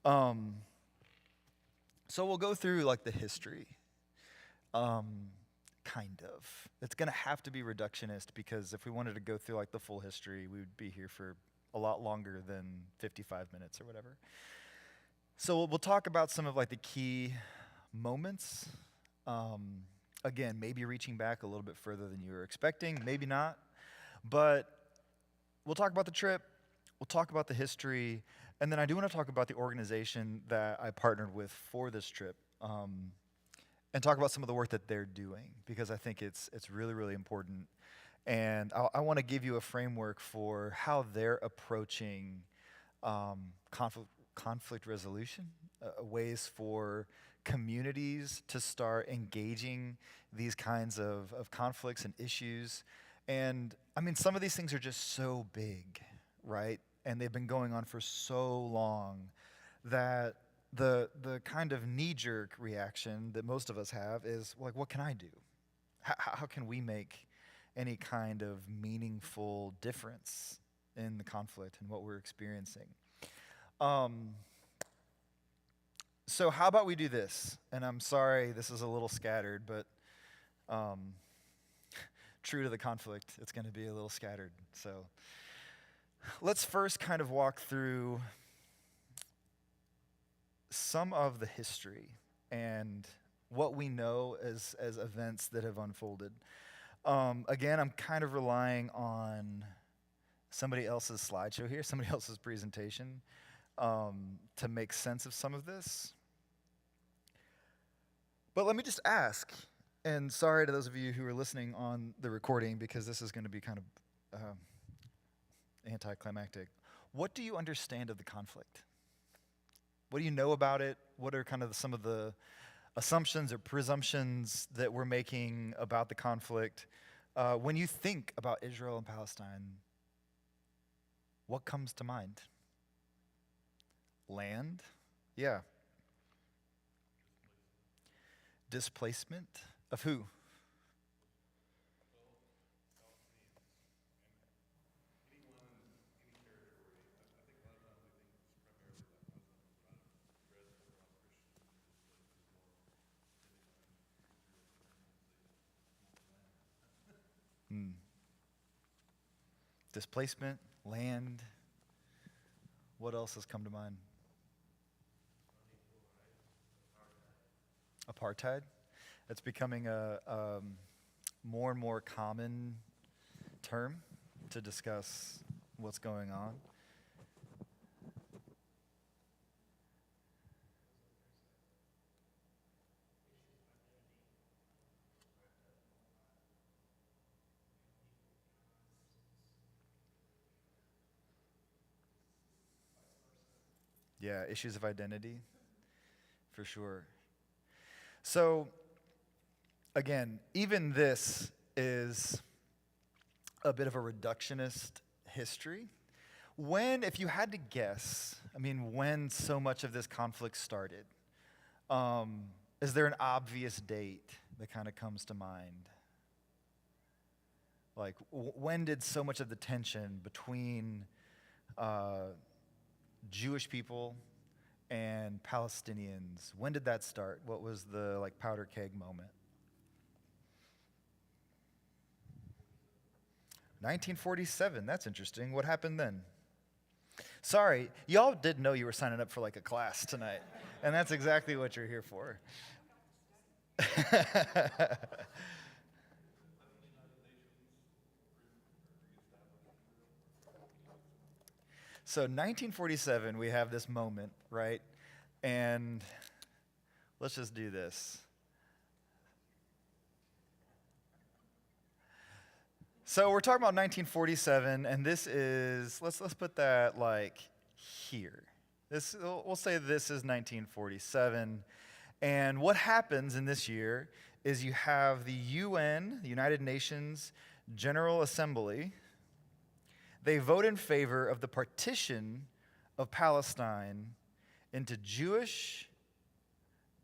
Um, so we'll go through like the history, kind of. It's gonna have to be reductionist because if we wanted to go through like the full history, we would be here for a lot longer than 55 minutes or whatever. So we'll talk about some of like the key moments. Um, Again, maybe reaching back a little bit further than you were expecting, maybe not. But we'll talk about the trip, we'll talk about the history, and then I do want to talk about the organization that I partnered with for this trip, and talk about some of the work that they're doing because I think it's really, really important. And I want to give you a framework for how they're approaching conflict resolution, ways for communities to start engaging these kinds of conflicts and issues. And I mean, some of these things are just so big, right? And they've been going on for so long that the kind of knee-jerk reaction that most of us have is like, what can I do? How can we make any kind of meaningful difference in the conflict and what we're experiencing? Um, so how about we do this? And I'm sorry, this is a little scattered, but um, true to the conflict, it's going to be a little scattered. So let's first kind of walk through some of the history and what we know as events that have unfolded. Again, I'm kind of relying on somebody else's slideshow here, somebody else's presentation, to make sense of some of this. But let me just ask, and sorry to those of you who are listening on the recording because this is going to be kind of anticlimactic. What do you understand of the conflict? What do you know about it? What are kind of some of the assumptions or presumptions that we're making about the conflict? When you think about Israel and Palestine, what comes to mind? Land? Yeah. Displacement of who? Hmm. Displacement, land. What else has come to mind? Apartheid. It's becoming a more and more common term to discuss what's going on. Yeah, issues of identity, for sure. So, again, even this is a bit of a reductionist history. When, if you had to guess, I mean, when so much of this conflict started, um, is there an obvious date that kind of comes to mind? Like, when did so much of the tension between uh, Jewish people and Palestinians, when did that start? What was the like powder keg moment? 1947. That's interesting. What happened then? Sorry, y'all didn't know you were signing up for like a class tonight, and that's exactly what you're here for. So 1947, we have this moment, right? And let's just do this. So we're talking about 1947, and this is let's put that like here. This we'll say this is 1947, and what happens in this year is you have the UN, the United Nations General Assembly. They vote in favor of the partition of Palestine into Jewish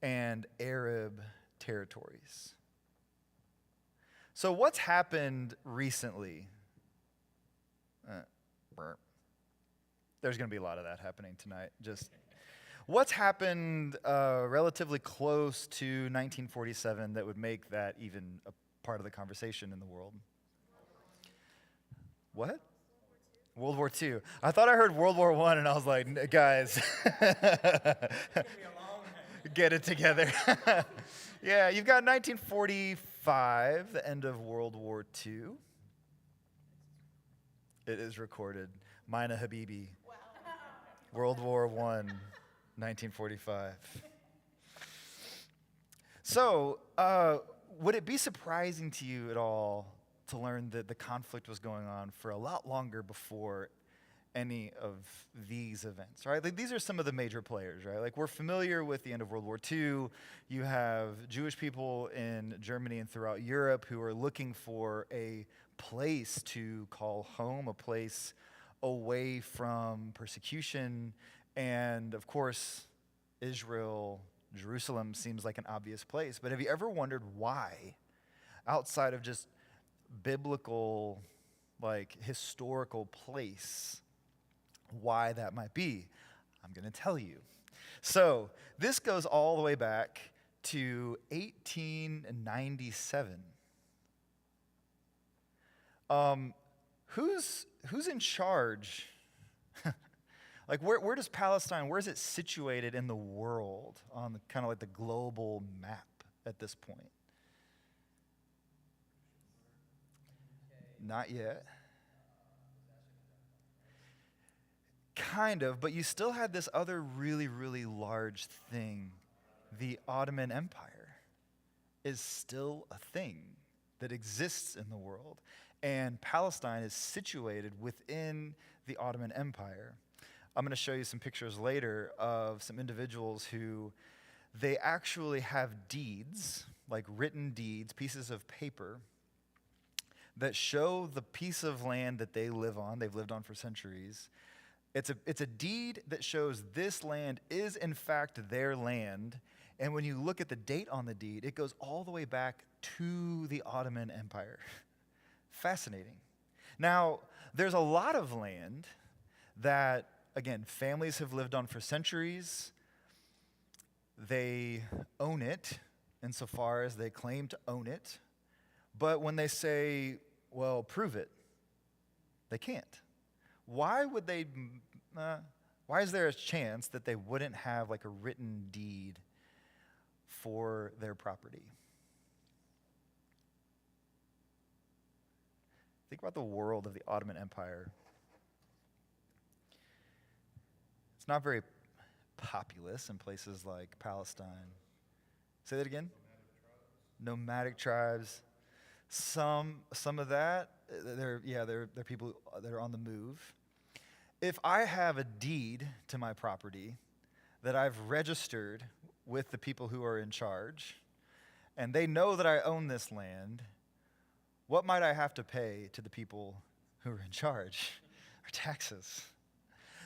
and Arab territories. So what's happened recently? There's going to be a lot of that happening tonight. Just What's happened relatively close to 1947 that would make that even a part of the conversation in the world? What? World War II. I thought I heard World War I, and I was like, guys, get it together. Yeah, you've got 1945, the end of World War II. It is recorded. Mina Habibi. World War I, 1945. So, would it be surprising to you at all to learn that the conflict was going on for a lot longer before any of these events, right? Like, these are some of the major players, right? Like, we're familiar with the end of World War II. You have Jewish people in Germany and throughout Europe who are looking for a place to call home, a place away from persecution. And of course, Israel, Jerusalem seems like an obvious place. But have you ever wondered why, outside of just biblical, like historical place, why that might be? I'm going to tell you. So this goes all the way back to 1897. Who's in charge? Like, where does Palestine, where is it situated in the world on the, kind of like the global map at this point? Not yet. Kind of, but you still had this other really, really large thing. The Ottoman Empire is still a thing that exists in the world. And Palestine is situated within the Ottoman Empire. I'm going to show you some pictures later of some individuals who they actually have deeds, like written deeds, pieces of paper, that show the piece of land that they live on, they've lived on for centuries. It's a deed that shows this land is in fact their land. And when you look at the date on the deed, it goes all the way back to the Ottoman Empire. Fascinating. Now, there's a lot of land that, again, families have lived on for centuries. They own it insofar as they claim to own it. But when they say, well, prove it, they can't. Why would they, why is there a chance that they wouldn't have like a written deed for their property? Think about the world of the Ottoman Empire. It's not very populous in places like Palestine. Say that again? Nomadic tribes. Some of that, they're people that are on the move. If I have a deed to my property that I've registered with the people who are in charge, and they know that I own this land, what might I have to pay to the people who are in charge? Our taxes.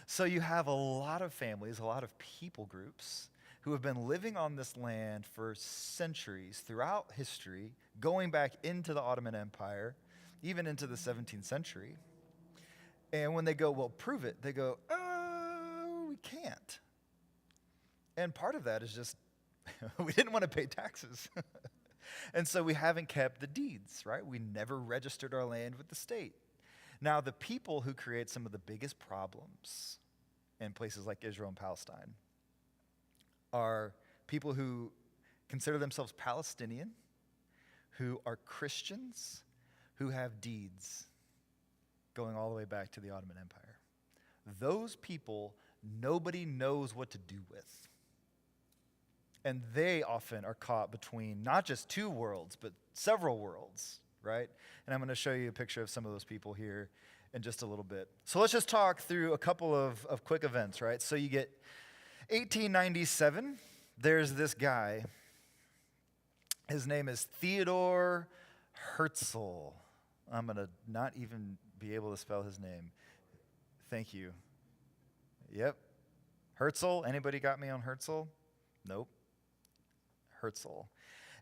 So you have a lot of families, a lot of people groups who have been living on this land for centuries throughout history, going back into the Ottoman Empire, even into the 17th century. And when they go, well, prove it, they go, oh, we can't. And part of that is just, we didn't want to pay taxes. And so we haven't kept the deeds, right? We never registered our land with the state. Now, the people who create some of the biggest problems in places like Israel and Palestine are people who consider themselves Palestinian, who are Christians, who have deeds going all the way back to the Ottoman Empire. Those people, nobody knows what to do with. And they often are caught between not just two worlds, but several worlds, right? And I'm going to show you a picture of some of those people here in just a little bit. So let's just talk through a couple of quick events, right? So you get 1897, there's this guy. His name is Theodor Herzl. I'm going to not even be able to spell his name. Thank you. Yep. Herzl. Anybody got me on Herzl? Nope. Herzl.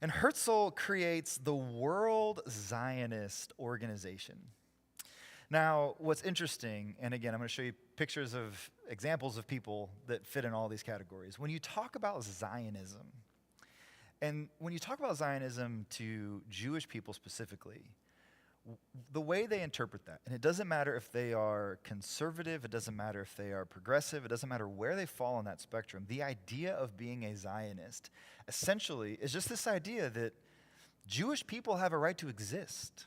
And Herzl creates the World Zionist Organization. Now, what's interesting, and again, I'm going to show you pictures of examples of people that fit in all these categories. When you talk about Zionism, and when you talk about Zionism to Jewish people specifically, the way they interpret that, and it doesn't matter if they are conservative, it doesn't matter if they are progressive, it doesn't matter where they fall on that spectrum, the idea of being a Zionist essentially is just this idea that Jewish people have a right to exist.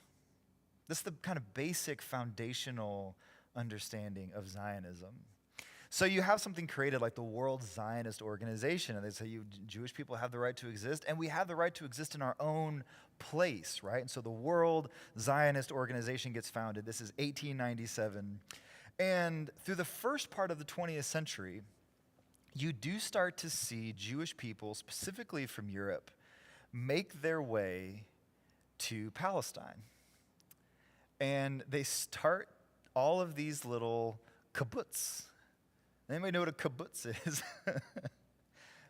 This is the kind of basic foundational understanding of Zionism. So you have something created like the World Zionist Organization, and they say Jewish people have the right to exist, and we have the right to exist in our own place, right? And so the World Zionist Organization gets founded. This is 1897. And through the first part of the 20th century, you do start to see Jewish people, specifically from Europe, make their way to Palestine. And they start all of these little kibbutz. Anybody know what a kibbutz is?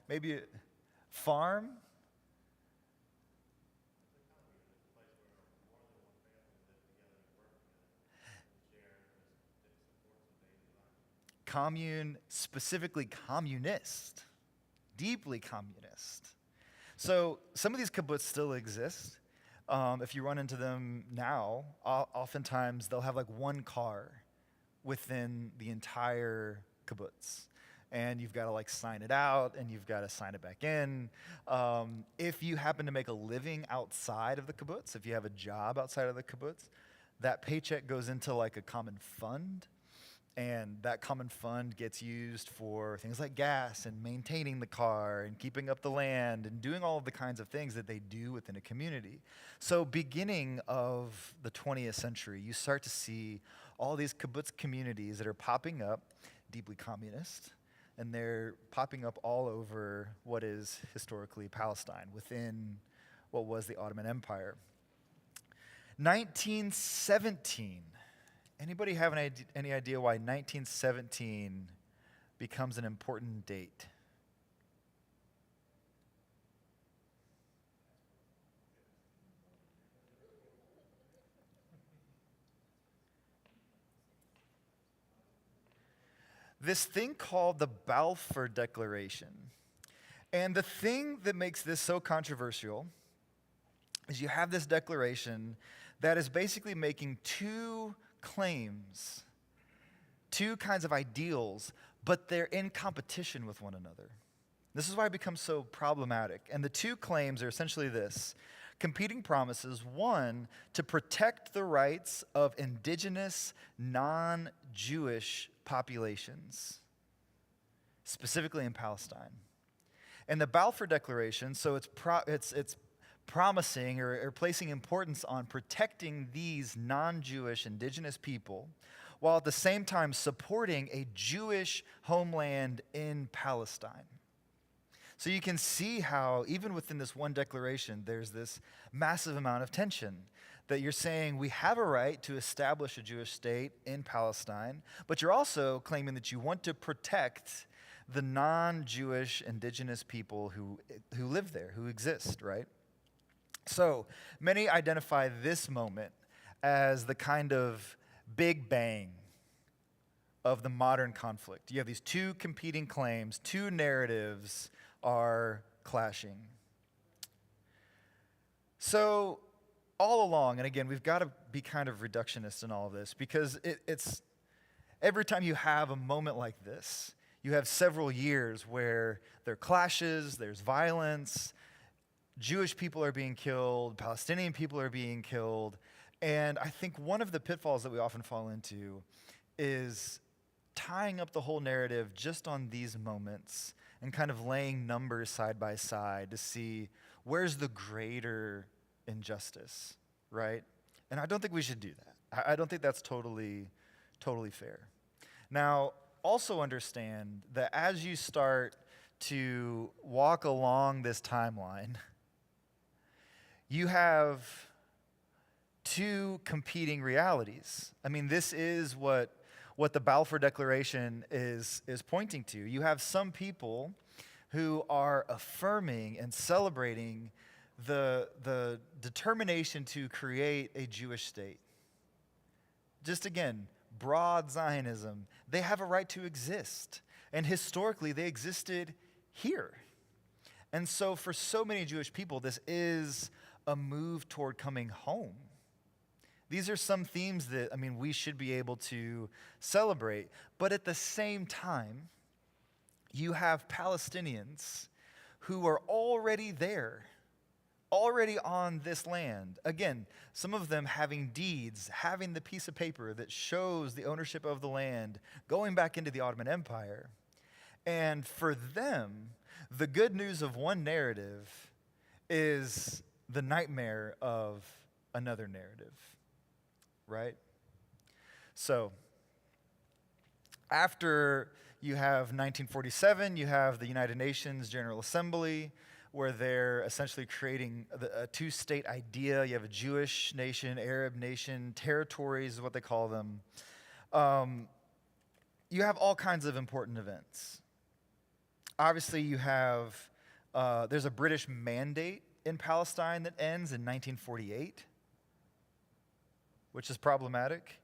Maybe a farm? Commune, specifically communist, deeply communist. So some of these kibbutz still exist. If you run into them now, oftentimes they'll have like one car within the entire kibbutz. And you've got to like sign it out, and you've got to sign it back in. If you happen to make a living outside of the kibbutz, if you have a job outside of the kibbutz, that paycheck goes into like a common fund. And that common fund gets used for things like gas and maintaining the car and keeping up the land and doing all of the kinds of things that they do within a community. So beginning of the 20th century, you start to see all these kibbutz communities that are popping up, deeply communist, and they're popping up all over what is historically Palestine, within what was the Ottoman Empire. 1917. Anybody have any idea why 1917 becomes an important date? This thing called the Balfour Declaration. And the thing that makes this so controversial is you have this declaration that is basically making two claims, two kinds of ideals, but they're in competition with one another. This is why it becomes so problematic. And the two claims are essentially this: competing promises, one, to protect the rights of indigenous, non-Jewish populations, specifically in Palestine. And the Balfour Declaration, so it's promising or placing importance on protecting these non-Jewish indigenous people, while at the same time supporting a Jewish homeland in Palestine. So you can see how even within this one declaration, there's this massive amount of tension that you're saying we have a right to establish a Jewish state in Palestine, but you're also claiming that you want to protect the non-Jewish indigenous people who live there, who exist, right? So many identify this moment as the kind of big bang of the modern conflict. You have these two competing claims, two narratives are clashing. So all along, and again, we've got to be kind of reductionist in all of this, because it's every time you have a moment like this, you have several years where there are clashes, there's violence, Jewish people are being killed, Palestinian people are being killed, and I think one of the pitfalls that we often fall into is tying up the whole narrative just on these moments and kind of laying numbers side by side to see where's the greater injustice, right? And I don't think we should do that. I don't think that's totally fair. Now, also understand that as you start to walk along this timeline, you have two competing realities. I mean, this is what the Balfour Declaration is pointing to. You have some people who are affirming and celebrating the determination to create a Jewish state. just again, broad Zionism, they have a right to exist. And historically, they existed here. And so for so many Jewish people, this is a move toward coming home. These are some themes that, we should be able to celebrate. But at the same time, you have Palestinians who are already there, already on this land. Again, some of them having deeds, having the piece of paper that shows the ownership of the land, going back into the Ottoman Empire. And for them, the good news of one narrative is the nightmare of another narrative, right? So, after you have 1947, you have the United Nations General Assembly, where they're essentially creating a two-state idea. You have a Jewish nation, Arab nation, territories is what they call them. You have all kinds of important events. Obviously, you have, there's a British mandate in Palestine that ends in 1948, which is problematic.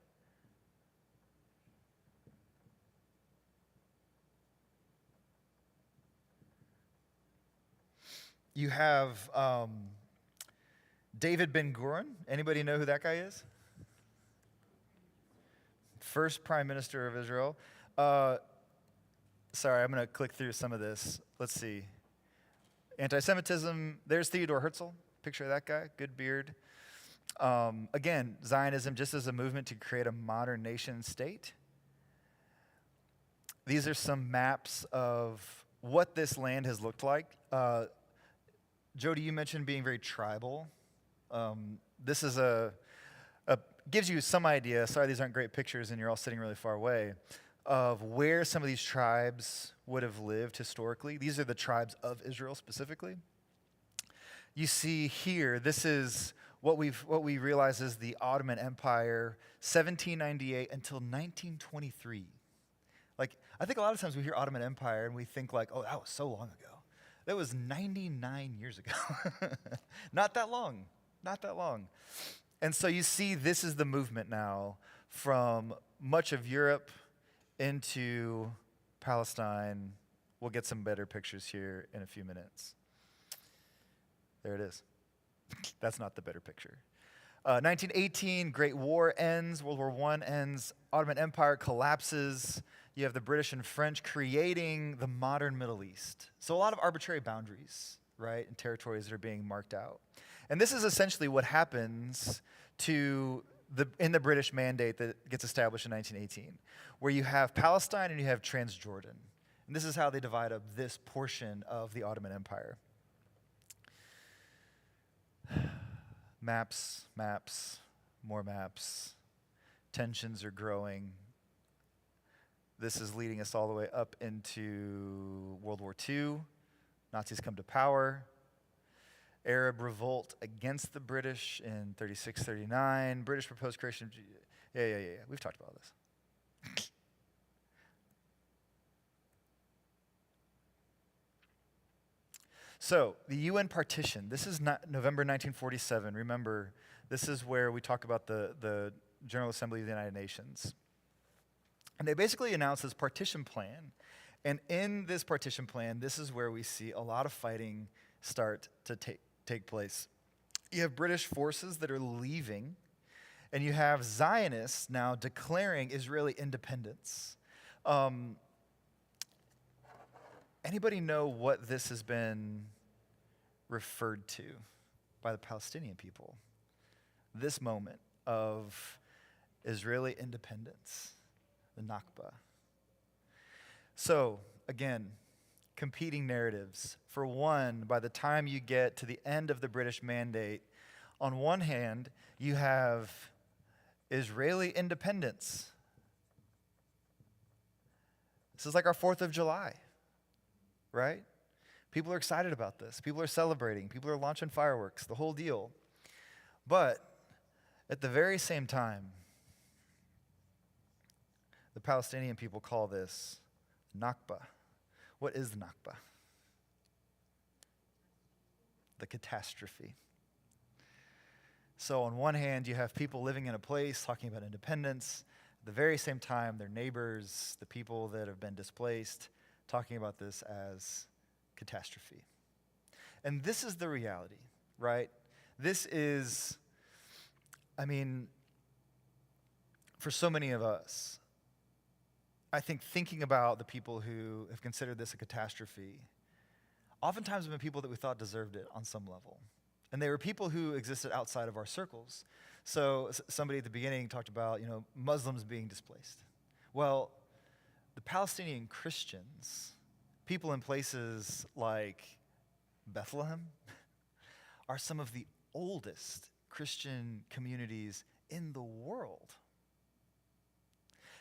You have David Ben-Gurion. Anybody know who that guy is? First Prime Minister of Israel. Sorry, I'm going to click through some of this. Let's see. Anti-Semitism. There's Theodore Herzl. Picture of that guy. Good beard. Again, Zionism just as a movement to create a modern nation state. These are some maps of what this land has looked like. Jody, you mentioned being very tribal. This is gives you some idea. Sorry, these aren't great pictures and you're all sitting really far away, of where some of these tribes would have lived historically. These are the tribes of Israel specifically. You see here, this is what we realize is the Ottoman Empire, 1798 until 1923. Like, I think a lot of times we hear Ottoman Empire and we think like, oh, that was so long ago. That was 99 years ago. Not that long. Not that long. And so you see this is the movement now from much of Europe into Palestine. We'll get some better pictures here in a few minutes. There it is. That's not the better picture. 1918, Great War ends. World War I ends. Ottoman Empire collapses. You have the British and French creating the modern Middle East. So a lot of arbitrary boundaries, right, and territories that are being marked out. And this is essentially what happens in the British Mandate that gets established in 1918, where you have Palestine and you have Transjordan. And this is how they divide up this portion of the Ottoman Empire. Maps, more maps. Tensions are growing. This is leading us all the way up into World War II. Nazis come to power. Arab revolt against the British in 36, 39. British proposed creation of... Yeah. We've talked about this. So, the UN partition. This is November 1947. Remember, this is where we talk about the General Assembly of the United Nations. And they basically announced this partition plan. And in this partition plan, this is where we see a lot of fighting start to take place. You have British forces that are leaving, and you have Zionists now declaring Israeli independence. Anybody know what this has been referred to by the Palestinian people? This moment of Israeli independence, the Nakba. So, again, competing narratives. For one, by the time you get to the end of the British Mandate, on one hand, you have Israeli independence. This is like our 4th of July, right? People are excited about this. People are celebrating. People are launching fireworks, the whole deal. But at the very same time, the Palestinian people call this Nakba. What is the Nakba? The catastrophe. So on one hand, you have people living in a place talking about independence. At the very same time, their neighbors, the people that have been displaced, talking about this as catastrophe. And this is the reality, right? This is, I mean, for so many of us, I think thinking about the people who have considered this a catastrophe, oftentimes have been people that we thought deserved it on some level. And they were people who existed outside of our circles. So somebody at the beginning talked about, Muslims being displaced. Well, the Palestinian Christians, people in places like Bethlehem, are some of the oldest Christian communities in the world.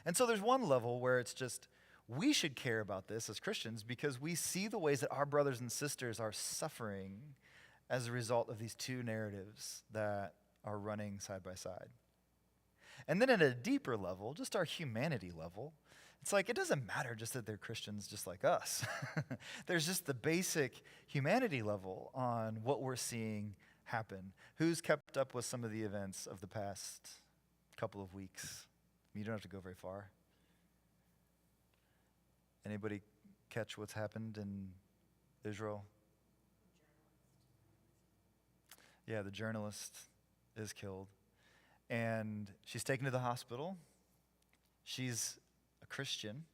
And so there's one level where it's just, we should care about this as Christians because we see the ways that our brothers and sisters are suffering as a result of these two narratives that are running side by side. And then at a deeper level, just our humanity level, it's like it doesn't matter just that they're Christians just like us. There's just the basic humanity level on what we're seeing happen. Who's kept up with some of the events of the past couple of weeks? You don't have to go very far. Anybody catch what's happened in Israel? Yeah, the journalist is killed. And she's taken to the hospital. She's a Christian.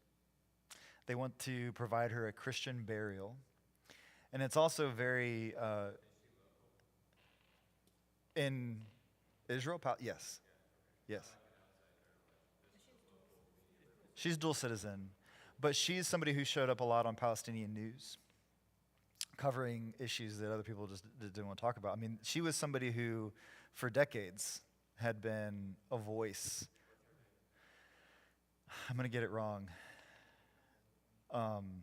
They want to provide her a Christian burial. And it's also very, in Israel? Yes. Yes. She's dual citizen. But she's somebody who showed up a lot on Palestinian news, covering issues that other people just didn't want to talk about. I mean, she was somebody who, for decades, had been a voice. I'm going to get it wrong. I'm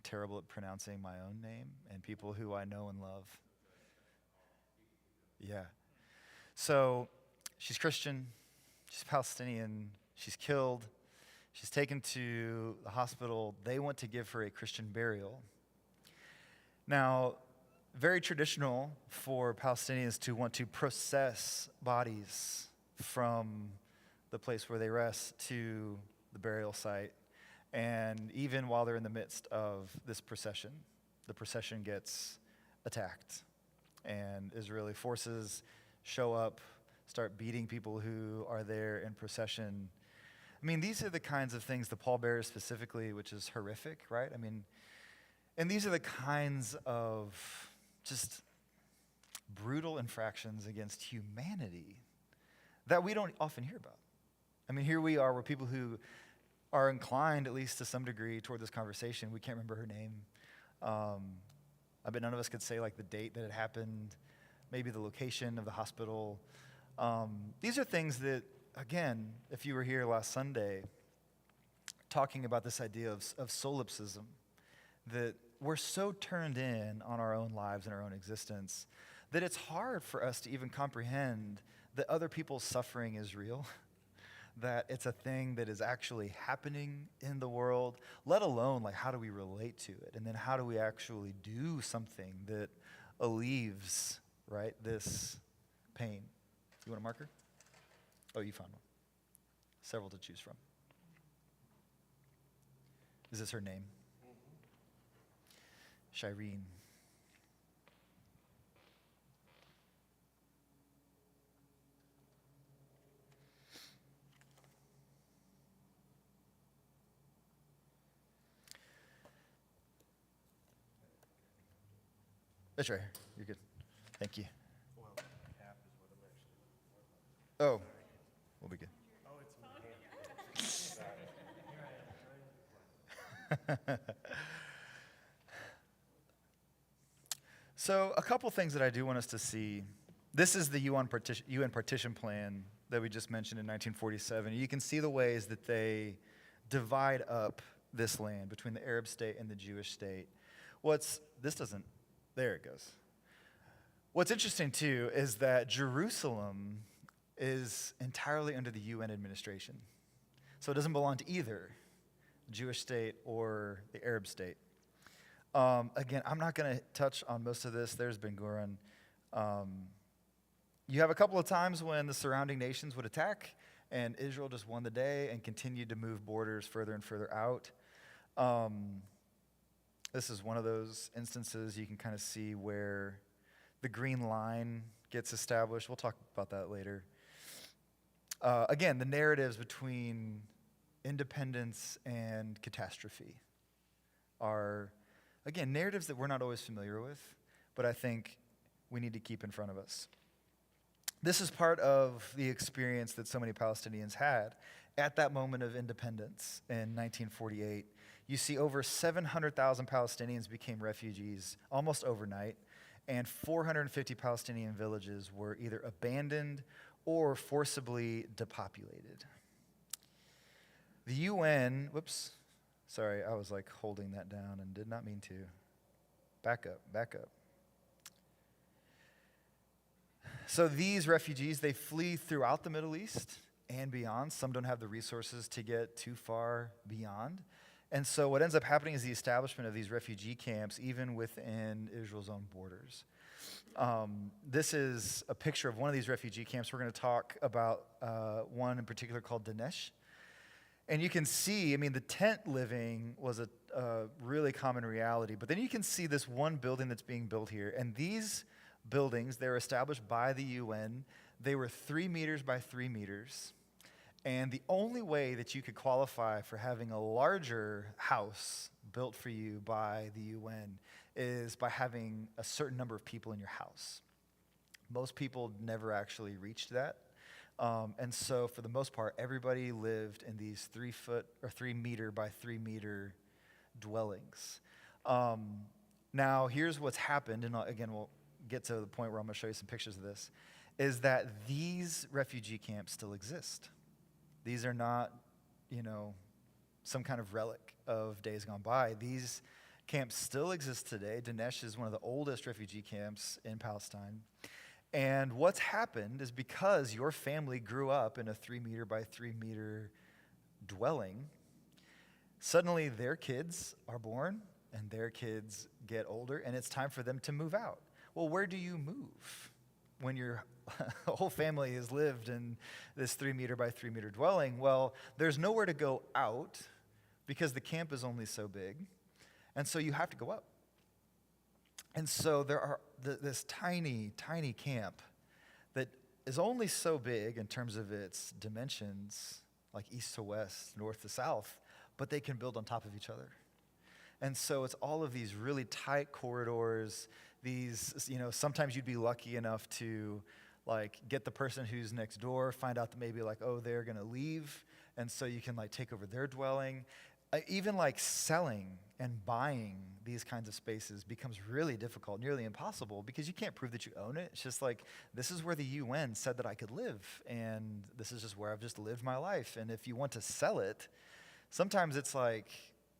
terrible at pronouncing my own name and people who I know and love. Yeah. So she's Christian. She's Palestinian. She's killed. She's taken to the hospital. They want to give her a Christian burial. Now, very traditional for Palestinians to want to process bodies from the place where they rest to the burial site. And even while they're in the midst of this procession, the procession gets attacked. And Israeli forces show up, start beating people who are there in procession. I mean, these are the kinds of things, the pallbearers specifically, which is horrific, right? I mean, and these are the kinds of just brutal infractions against humanity that we don't often hear about. I mean, here we are, we're people who are inclined, at least to some degree, toward this conversation. We can't remember her name. I bet none of us could say, like, the date that it happened, maybe the location of the hospital. These are things that, again, if you were here last Sunday, talking about this idea of solipsism, that we're so turned in on our own lives and our own existence that it's hard for us to even comprehend that other people's suffering is real, that it's a thing that is actually happening in the world, let alone, like, how do we relate to it? And then how do we actually do something that alleviates, right, this pain? You want a marker? Oh, you found one. Several to choose from. Is this her name? Shireen. That's right here. You're good. Thank you. Oh, we'll be good. So a couple things that I do want us to see. This is the UN partition plan that we just mentioned in 1947. You can see the ways that they divide up this land between the Arab state and the Jewish state. There it goes. What's interesting too is that Jerusalem is entirely under the UN administration. So it doesn't belong to either the Jewish state or the Arab state. Again, I'm not going to touch on most of this. There's Ben Gurion. You have a couple of times when the surrounding nations would attack, and Israel just won the day and continued to move borders further and further out. This is one of those instances you can kind of see where the green line gets established. We'll talk about that later. Again, the narratives between independence and catastrophe are, again, narratives that we're not always familiar with, but I think we need to keep in front of us. This is part of the experience that so many Palestinians had at that moment of independence in 1948. You see over 700,000 Palestinians became refugees almost overnight, and 450 Palestinian villages were either abandoned or forcibly depopulated. The UN, sorry, I was like holding that down and did not mean to. Back up. So these refugees, they flee throughout the Middle East and beyond. Some don't have the resources to get too far beyond. And so what ends up happening is the establishment of these refugee camps even within Israel's own borders. This is a picture of one of these refugee camps. We're going to talk about one in particular called Danesh. And you can see, the tent living was a really common reality. But then you can see this one building that's being built here. And these buildings, they were established by the UN. They were 3 meters by 3 meters. And the only way that you could qualify for having a larger house built for you by the UN is by having a certain number of people in your house. Most people never actually reached that. And so for the most part, everybody lived in these 3 meter by 3 meter dwellings. Now, here's what's happened, and again, we'll get to the point where I'm going to show you some pictures of this, is that these refugee camps still exist. These are not, some kind of relic of days gone by. These camps still exist today. Danesh is one of the oldest refugee camps in Palestine. And what's happened is because your family grew up in a 3 meter by 3 meter dwelling, suddenly their kids are born and their kids get older, and it's time for them to move out. Well, where do you move when your whole family has lived in this 3 meter by 3 meter dwelling? Well, there's nowhere to go out because the camp is only so big, and so you have to go up. And so there are this tiny, tiny camp that is only so big in terms of its dimensions, like east to west, north to south, but they can build on top of each other. And so it's all of these really tight corridors. These, sometimes you'd be lucky enough to get the person who's next door, find out that maybe they're going to leave, and so you can take over their dwelling. Even selling and buying these kinds of spaces becomes really difficult, nearly impossible, because you can't prove that you own it. It's just this is where the UN said that I could live, and this is just where I've just lived my life. And if you want to sell it, sometimes it's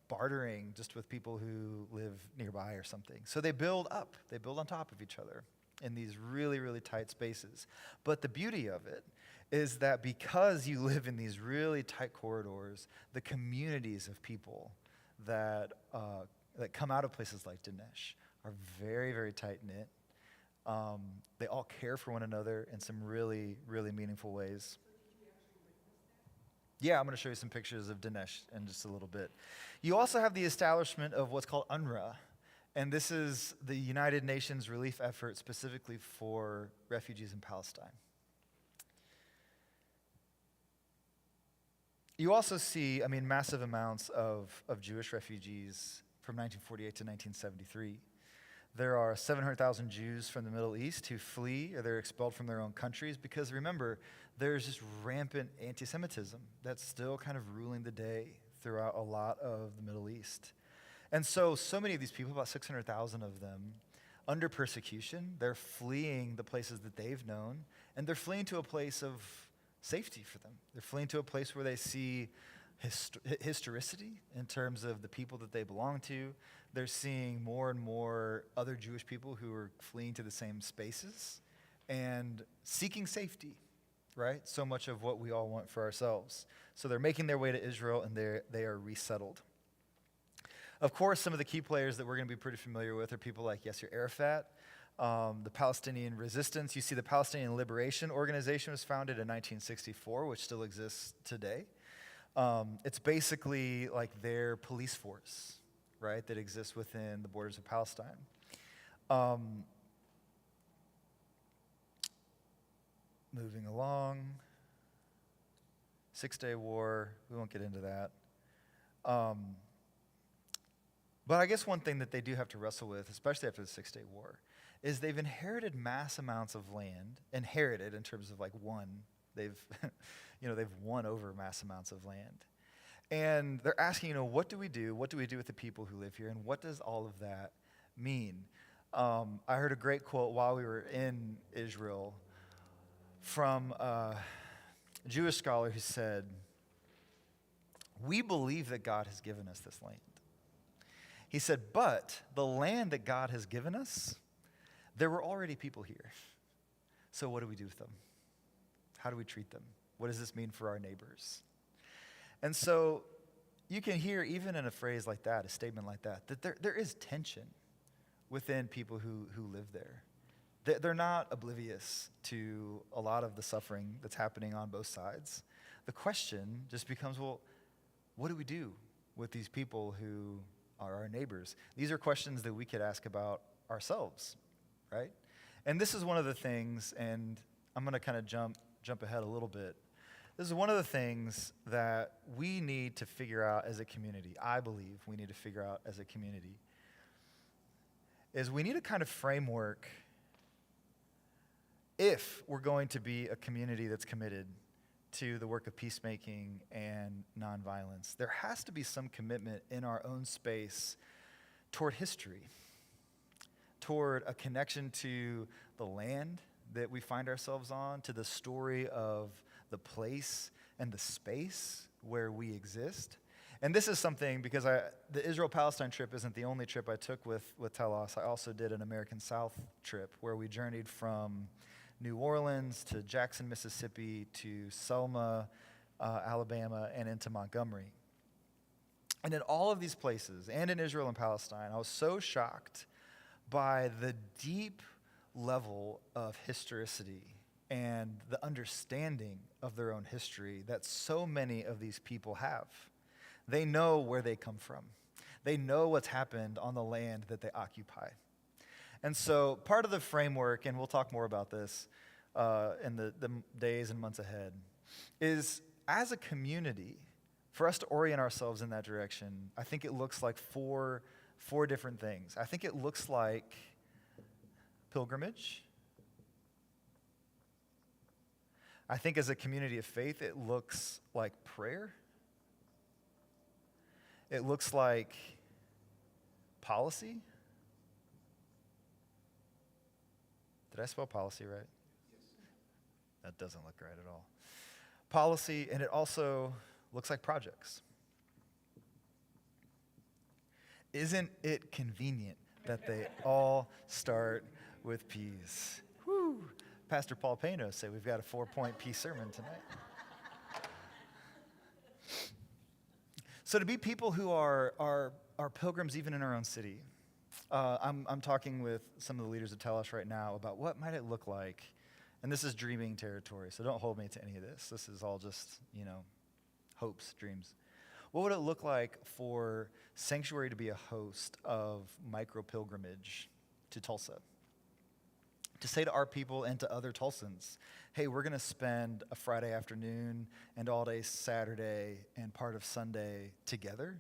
bartering just with people who live nearby or something. So they build up, they build on top of each other in these really, really tight spaces. But the beauty of it is that because you live in these really tight corridors, the communities of people that come out of places like Danesh are very, very tight-knit. They all care for one another in some really, really meaningful ways. Yeah, I'm going to show you some pictures of Danesh in just a little bit. You also have the establishment of what's called UNRWA, and this is the United Nations relief effort specifically for refugees in Palestine. You also see, massive amounts of Jewish refugees from 1948 to 1973. There are 700,000 Jews from the Middle East who flee or they're expelled from their own countries because, remember, there's just rampant anti-Semitism that's still kind of ruling the day throughout a lot of the Middle East. And so many of these people, about 600,000 of them, under persecution, they're fleeing the places that they've known, and they're fleeing to a place of safety for them. They're fleeing to a place where they see historicity in terms of the people that they belong to. They're seeing more and more other Jewish people who are fleeing to the same spaces and seeking safety, right? So much of what we all want for ourselves. So they're making their way to Israel, and they are resettled. Of course, some of the key players that we're going to be pretty familiar with are people like Yasser Arafat. the Palestinian resistance. You see the Palestinian Liberation Organization was founded in 1964, which still exists today. It's basically like their police force, right, that exists within the borders of Palestine. Moving along. 6-Day War, we won't get into that. But I guess one thing that they do have to wrestle with, especially after the 6-Day War, is they've inherited mass amounts of land, inherited in terms of like won. They've, they've won over mass amounts of land. And they're asking, what do we do? What do we do with the people who live here? And what does all of that mean? I heard a great quote while we were in Israel from a Jewish scholar who said, "We believe that God has given us this land." He said, but the land that God has given us, there were already people here. So what do we do with them? How do we treat them? What does this mean for our neighbors? And so you can hear, even in a phrase like that, a statement like that, that there is tension within people who live there. They're not oblivious to a lot of the suffering that's happening on both sides. The question just becomes, well, what do we do with these people who are our neighbors? These are questions that we could ask about ourselves, right? And this is one of the things, and I'm going to kind of jump ahead a little bit. This is one of the things that we need to figure out as a community. I believe we need to figure out as a community is we need a kind of framework if we're going to be a community that's committed to the work of peacemaking and nonviolence. There has to be some commitment in our own space toward history, toward a connection to the land that we find ourselves on, to the story of the place and the space where we exist. And this is something, because the Israel-Palestine trip isn't the only trip I took with Telos. I also did an American South trip where we journeyed from New Orleans to Jackson, Mississippi, to Selma, Alabama, and into Montgomery. And in all of these places, and in Israel and Palestine, I was so shocked by the deep level of historicity and the understanding of their own history that so many of these people have. They know where they come from. They know what's happened on the land that they occupy. And so part of the framework, and we'll talk more about this in the days and months ahead, is as a community, for us to orient ourselves in that direction, I think it looks like four different things. I think it looks like pilgrimage. I think as a community of faith, it looks like prayer. It looks like policy. Did I spell policy right? Yes. That doesn't look right at all. Policy, and it also looks like projects. Isn't it convenient that they all start with P's? Whew. Pastor Paul Pano said we've got a 4-point P sermon tonight. So to be people who are pilgrims even in our own city, I'm talking with some of the leaders of Telos right now about what might it look like, and this is dreaming territory, so don't hold me to any of this. This is all just, hopes, dreams. What would it look like for Sanctuary to be a host of micro-pilgrimage to Tulsa? To say to our people and to other Tulsans, hey, we're going to spend a Friday afternoon and all day Saturday and part of Sunday together,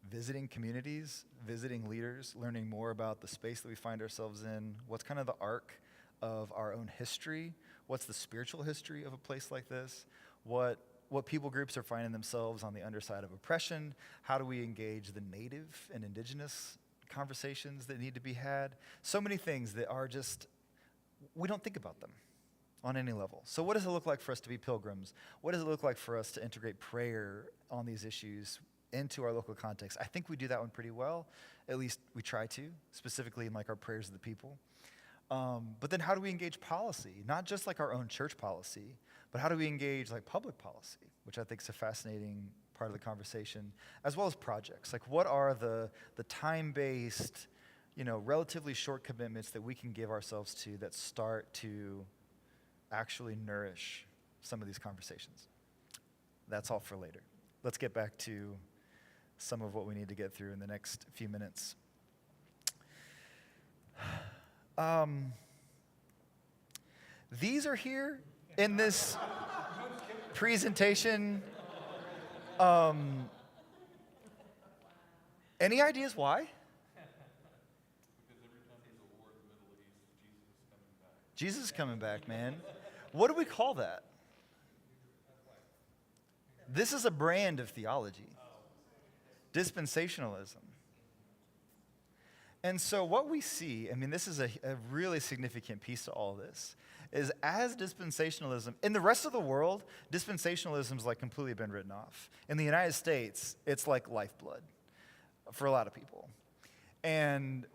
visiting communities, visiting leaders, learning more about the space that we find ourselves in, what's kind of the arc of our own history, what's the spiritual history of a place like this, what people groups are finding themselves on the underside of oppression, how do we engage the native and indigenous conversations that need to be had, so many things that are just, we don't think about them on any level. So what does it look like for us to be pilgrims? What does it look like for us to integrate prayer on these issues into our local context? I think we do that one pretty well. At least we try to, specifically in like our prayers of the people. But then how do we engage policy? Not just like our own church policy, but how do we engage like public policy, which I think is a fascinating part of the conversation, as well as projects. Like what are the time-based relatively short commitments that we can give ourselves to that start to actually nourish some of these conversations. That's all for later. Let's get back to some of what we need to get through in the next few minutes. These are here in this presentation. Any ideas why? Because every time there's a war in the Middle East, Jesus is coming back, man. What do we call that? This is a brand of theology. Dispensationalism. And so what we see, this is a really significant piece to all this, is as dispensationalism, in the rest of the world, dispensationalism's like completely been written off. In the United States, it's like lifeblood for a lot of people. And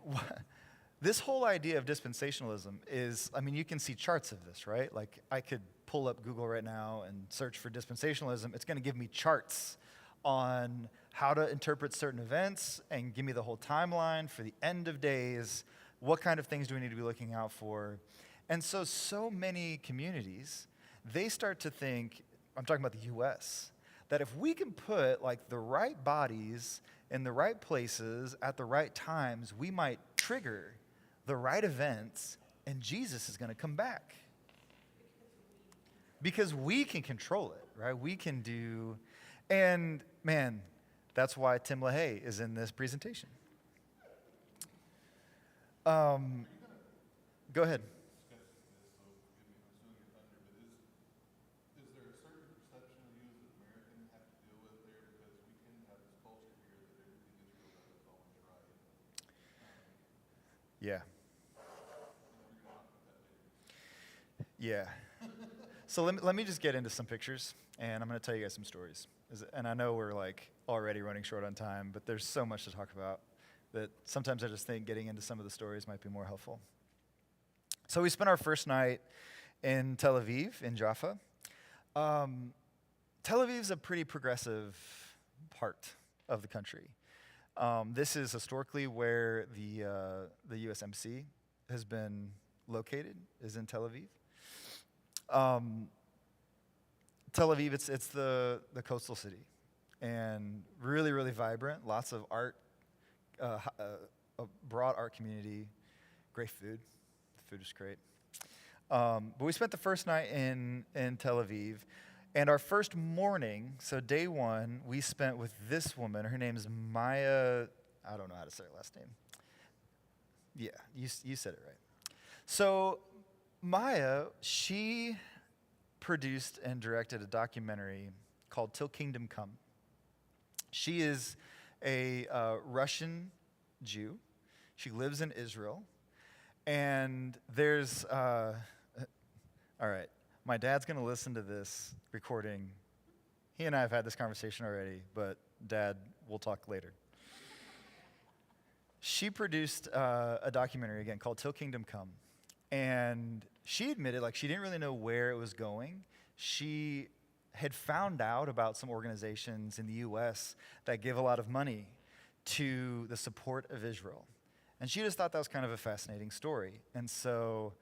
this whole idea of dispensationalism is, you can see charts of this, right? Like I could pull up Google right now and search for dispensationalism. It's going to give me charts on how to interpret certain events and give me the whole timeline for the end of days. What kind of things do we need to be looking out for? And so many communities, they start to think, I'm talking about the U.S., that if we can put like the right bodies in the right places at the right times, we might trigger the right events and Jesus is going to come back. Because we can control it, right? We can do, and man, that's why Tim LaHaye is in this presentation. Go ahead. Is there a certain perception of you as an American have to deal with there because we tend to have this culture here that everything Israel does is always right? Yeah. Yeah. So let me just get into some pictures, and I'm going to tell you guys some stories. And I know we're like already running short on time, but there's so much to talk about that sometimes I just think getting into some of the stories might be more helpful. So we spent our first night in Tel Aviv, in Jaffa. Tel Aviv's a pretty progressive part of the country. This is historically where the USMC has been located, is in Tel Aviv. Tel Aviv, it's the coastal city, and really, really vibrant. Lots of art, a broad art community, great food. The food is great. But we spent the first night in Tel Aviv, and our first morning, so day one, we spent with this woman. Her name is Maya. I don't know how to say her last name. Yeah, you said it right. So Maya, she produced and directed a documentary called Till Kingdom Come. She is a Russian Jew. She lives in Israel. And there's, all right, my dad's going to listen to this recording. He and I have had this conversation already, but Dad, we'll talk later. She produced a documentary, again, called Till Kingdom Come. And she admitted, she didn't really know where it was going. She had found out about some organizations in the U.S. that give a lot of money to the support of Israel. And she just thought that was kind of a fascinating story. And so,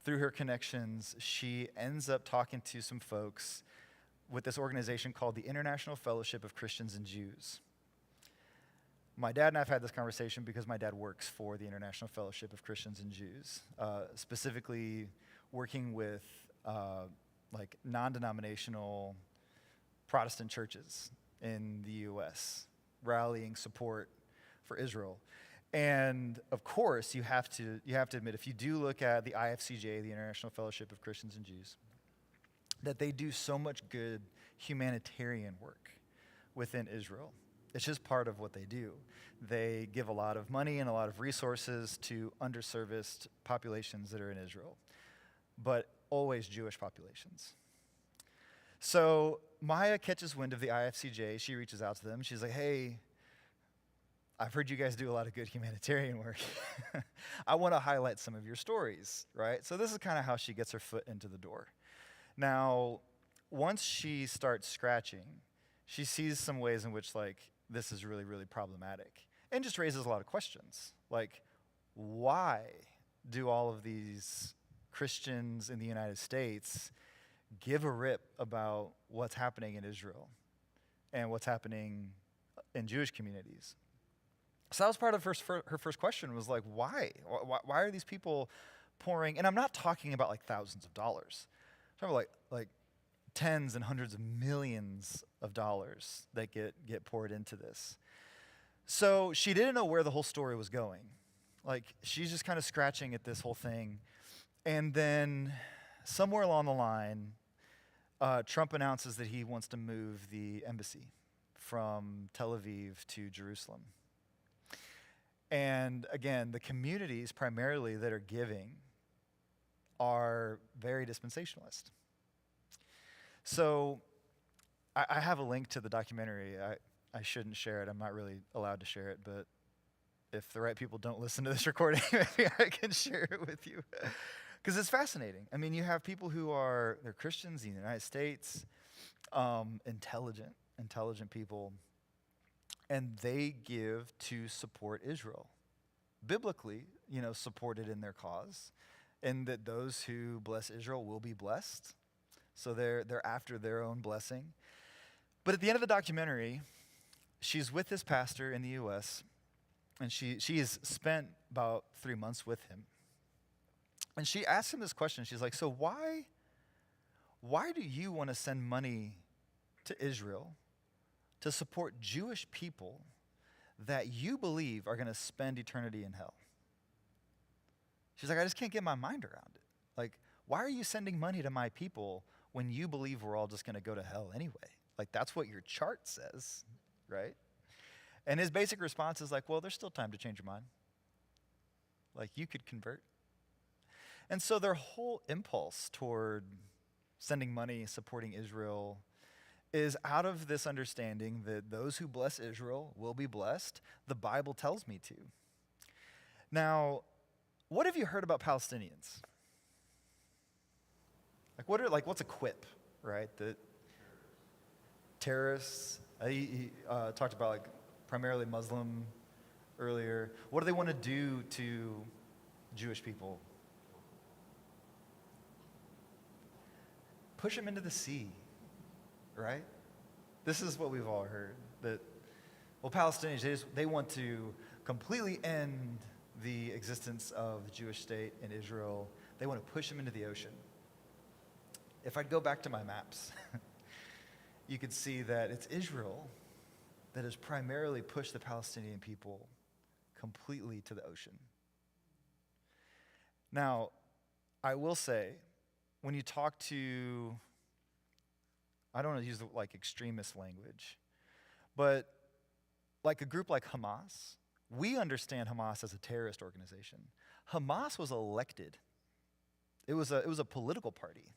through her connections, she ends up talking to some folks with this organization called the International Fellowship of Christians and Jews. My dad and I have had this conversation because my dad works for the International Fellowship of Christians and Jews, specifically working with non-denominational Protestant churches in the U.S., rallying support for Israel. And of course, you have to admit, if you do look at the IFCJ, the International Fellowship of Christians and Jews, that they do so much good humanitarian work within Israel. It's just part of what they do. They give a lot of money and a lot of resources to underserviced populations that are in Israel, but always Jewish populations. So Maya catches wind of the IFCJ. She reaches out to them. She's like, hey, I've heard you guys do a lot of good humanitarian work. I want to highlight some of your stories, right? So this is kind of how she gets her foot into the door. Now, once she starts scratching, she sees some ways in which, this is really, really problematic. and just raises a lot of questions. Like, why do all of these Christians in the United States give a rip about what's happening in Israel and what's happening in Jewish communities? So that was part of her first question was like, why? Why are these people pouring? And I'm not talking about like thousands of dollars. I'm talking about like tens and hundreds of millions of dollars that get poured into this. So she didn't know where the whole story was going. Like, she's just kind of scratching at this whole thing. And then somewhere along the line, Trump announces that he wants to move the embassy from Tel Aviv to Jerusalem. And again, the communities primarily that are giving are very dispensationalist. So I have a link to the documentary. I shouldn't share it. I'm not really allowed to share it, but if the right people don't listen to this recording, maybe I can share it with you. Because it's fascinating. I mean, you have people who they're Christians in the United States, intelligent people, and they give to support Israel. Biblically, supported in their cause, and that those who bless Israel will be blessed. So they're after their own blessing. But at the end of the documentary, she's with this pastor in the U.S., and she has spent about 3 months with him. And she asked him this question. She's like, so why do you want to send money to Israel to support Jewish people that you believe are going to spend eternity in hell? She's like, I just can't get my mind around it. Like, why are you sending money to my people when you believe we're all just going to go to hell anyway? Like, that's what your chart says, right? And his basic response is like, well, there's still time to change your mind. Like, you could convert. And so their whole impulse toward sending money, supporting Israel, is out of this understanding that those who bless Israel will be blessed. The Bible tells me to. Now, what have you heard about Palestinians? What's a quip, right? That terrorists. He talked about like primarily Muslim earlier. What do they want to do to Jewish people? Push them into the sea, right? This is what we've all heard. That, well, Palestinians, they want to completely end the existence of the Jewish state in Israel. They want to push them into the ocean. If I'd go back to my maps, you could see that it's Israel that has primarily pushed the Palestinian people completely to the ocean. Now, I will say, when you talk to, I don't want to use the extremist language, but like a group like Hamas, we understand Hamas as a terrorist organization. Hamas was elected. It was a political party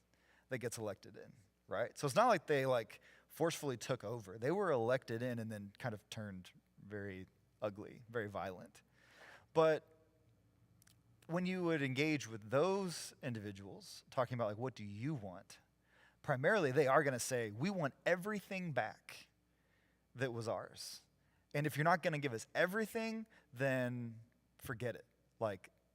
that gets elected in, right? So it's not like they forcefully took over. They were elected in and then kind of turned very ugly, very violent. But when you would engage with those individuals, talking about what do you want, primarily they are going to say, we want everything back that was ours. And if you're not going to give us everything, then forget it.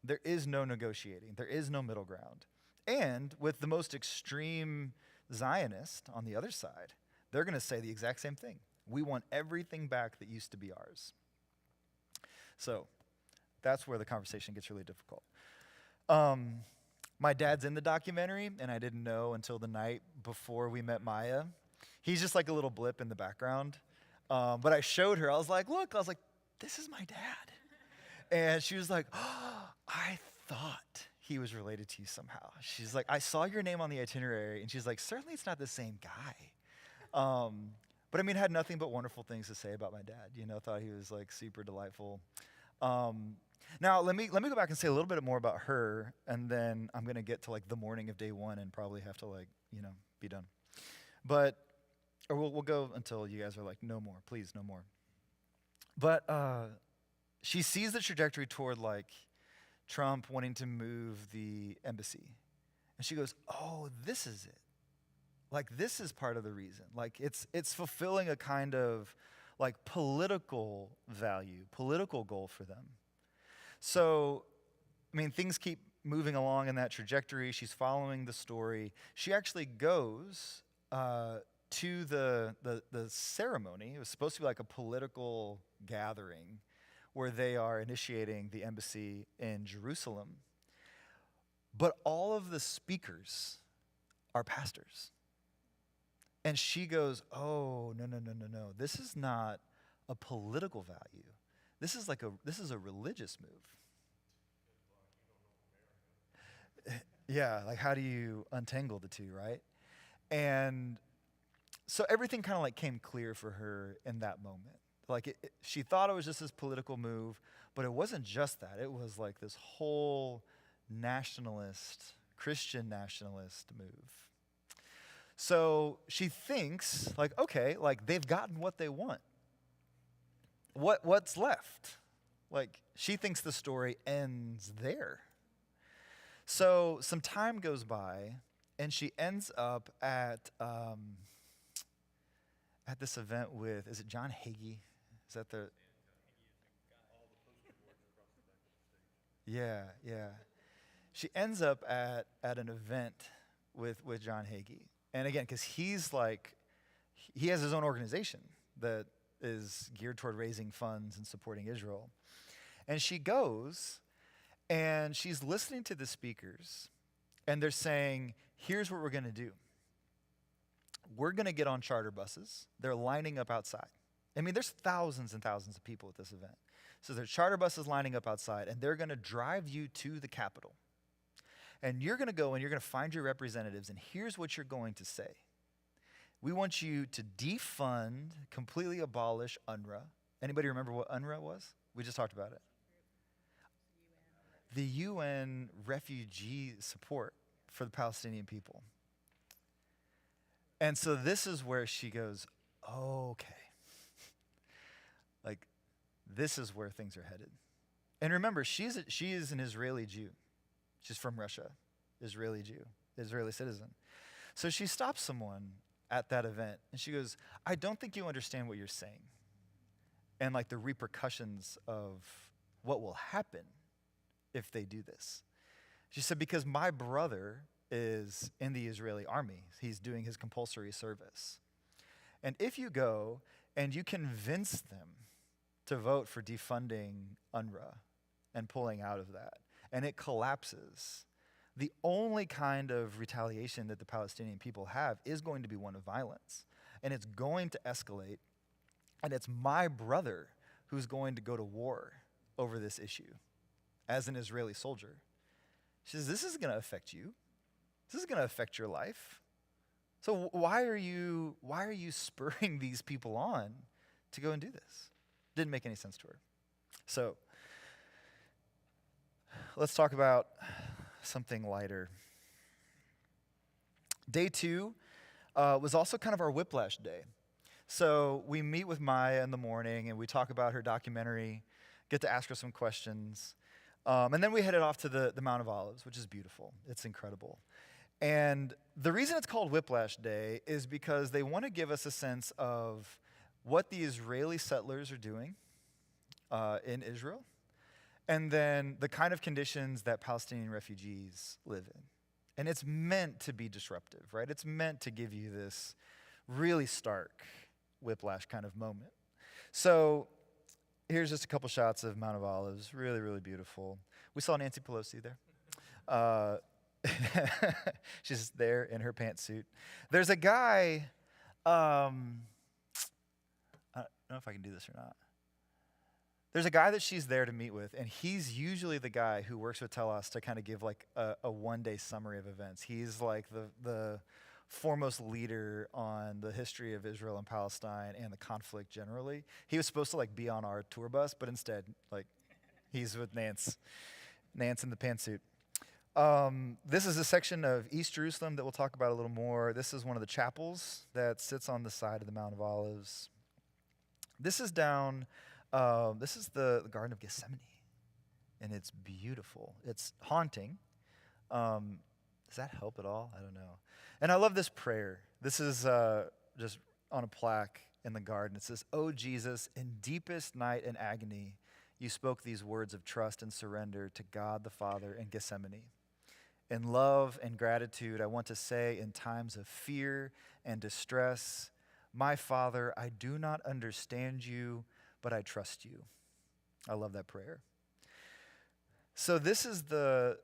There is no negotiating. There is no middle ground. And with the most extreme Zionist on the other side, they're going to say the exact same thing. We want everything back that used to be ours. So that's where the conversation gets really difficult. My dad's in the documentary, and I didn't know until the night before we met Maya. He's just like a little blip in the background. But I showed her. I was like, look. I was like, this is my dad. And she was like, oh, I thought he was related to you somehow. She's like, I saw your name on the itinerary. And she's like, certainly it's not the same guy. But I mean, had nothing but wonderful things to say about my dad. Thought he was super delightful. Now, let me go back and say a little bit more about her, and then I'm going to get to the morning of day one and probably have to be done. But, or we'll go until you guys are like, no more, please, no more. But she sees the trajectory toward Trump wanting to move the embassy. And she goes, oh, this is it. This is part of the reason. It's fulfilling a kind of like political value, political goal for them. So, I mean, things keep moving along in that trajectory. She's following the story. She actually goes to the ceremony. It was supposed to be like a political gathering where they are initiating the embassy in Jerusalem. But all of the speakers are pastors. And she goes, oh, no, no, no, no, no. This is not a political value. This is a religious move. Yeah, like how do you untangle the two, right? And so everything kind of like came clear for her in that moment. Like she thought it was just this political move, but it wasn't just that. It was like this whole nationalist, Christian nationalist move. So she thinks like, okay, like they've gotten what they want. What's left? Like she thinks the story ends there. So some time goes by, and she ends up at this event with, is it John Hagee? Is that the? Yeah, yeah. She ends up at an event with John Hagee. And again, because he has his own organization that is geared toward raising funds and supporting Israel. And she goes, and she's listening to the speakers, and they're saying, here's what we're going to do. We're going to get on charter buses. They're lining up outside. I mean, there's thousands and thousands of people at this event. So there's charter buses lining up outside, and they're going to drive you to the Capitol. And you're going to go and you're going to find your representatives, and here's what you're going to say. We want you to defund, completely abolish UNRWA. Anybody remember what UNRWA was? We just talked about it. The UN refugee support for the Palestinian people. And so this is where she goes, oh, okay. Like, this is where things are headed. And remember, she is an Israeli Jew. She's from Russia, Israeli Jew, Israeli citizen. So she stops someone at that event, and she goes, I don't think you understand what you're saying. And like the repercussions of what will happen if they do this. She said, because my brother is in the Israeli army. He's doing his compulsory service. And if you go and you convince them to vote for defunding UNRWA and pulling out of that, and it collapses, the only kind of retaliation that the Palestinian people have is going to be one of violence. And it's going to escalate. And it's my brother who's going to go to war over this issue as an Israeli soldier. She says, this is going to affect you. This is going to affect your life. So why are you spurring these people on to go and do this? Didn't make any sense to her. So let's talk about something lighter. Day 2 was also kind of our whiplash day. So we meet with Maya in the morning, and we talk about her documentary, get to ask her some questions. And then we headed off to the Mount of Olives, which is beautiful. It's incredible. And the reason it's called Whiplash Day is because they want to give us a sense of what the Israeli settlers are doing in Israel, and then the kind of conditions that Palestinian refugees live in. And it's meant to be disruptive, right? It's meant to give you this really stark whiplash kind of moment. So here's just a couple shots of Mount of Olives. Really, really beautiful. We saw Nancy Pelosi there. She's there in her pantsuit. There's a guy, I don't know if I can do this or not. There's a guy that she's there to meet with, and he's usually the guy who works with Telos to kind of give like a one-day summary of events. He's like the foremost leader on the history of Israel and Palestine and the conflict generally. He was supposed to like be on our tour bus, but instead, like, he's with Nance in the pantsuit. This is a section of East Jerusalem that we'll talk about a little more. This is one of the chapels that sits on the side of the Mount of Olives. This is down, this is the Garden of Gethsemane, and it's beautiful. It's haunting. Does that help at all? I don't know. And I love this prayer. This is just on a plaque. in the garden. It says, "O Jesus, in deepest night and agony, you spoke these words of trust and surrender to God the Father in Gethsemane. In love and gratitude, I want to say in times of fear and distress, my Father, I do not understand you, but I trust you." I love that prayer. So this is the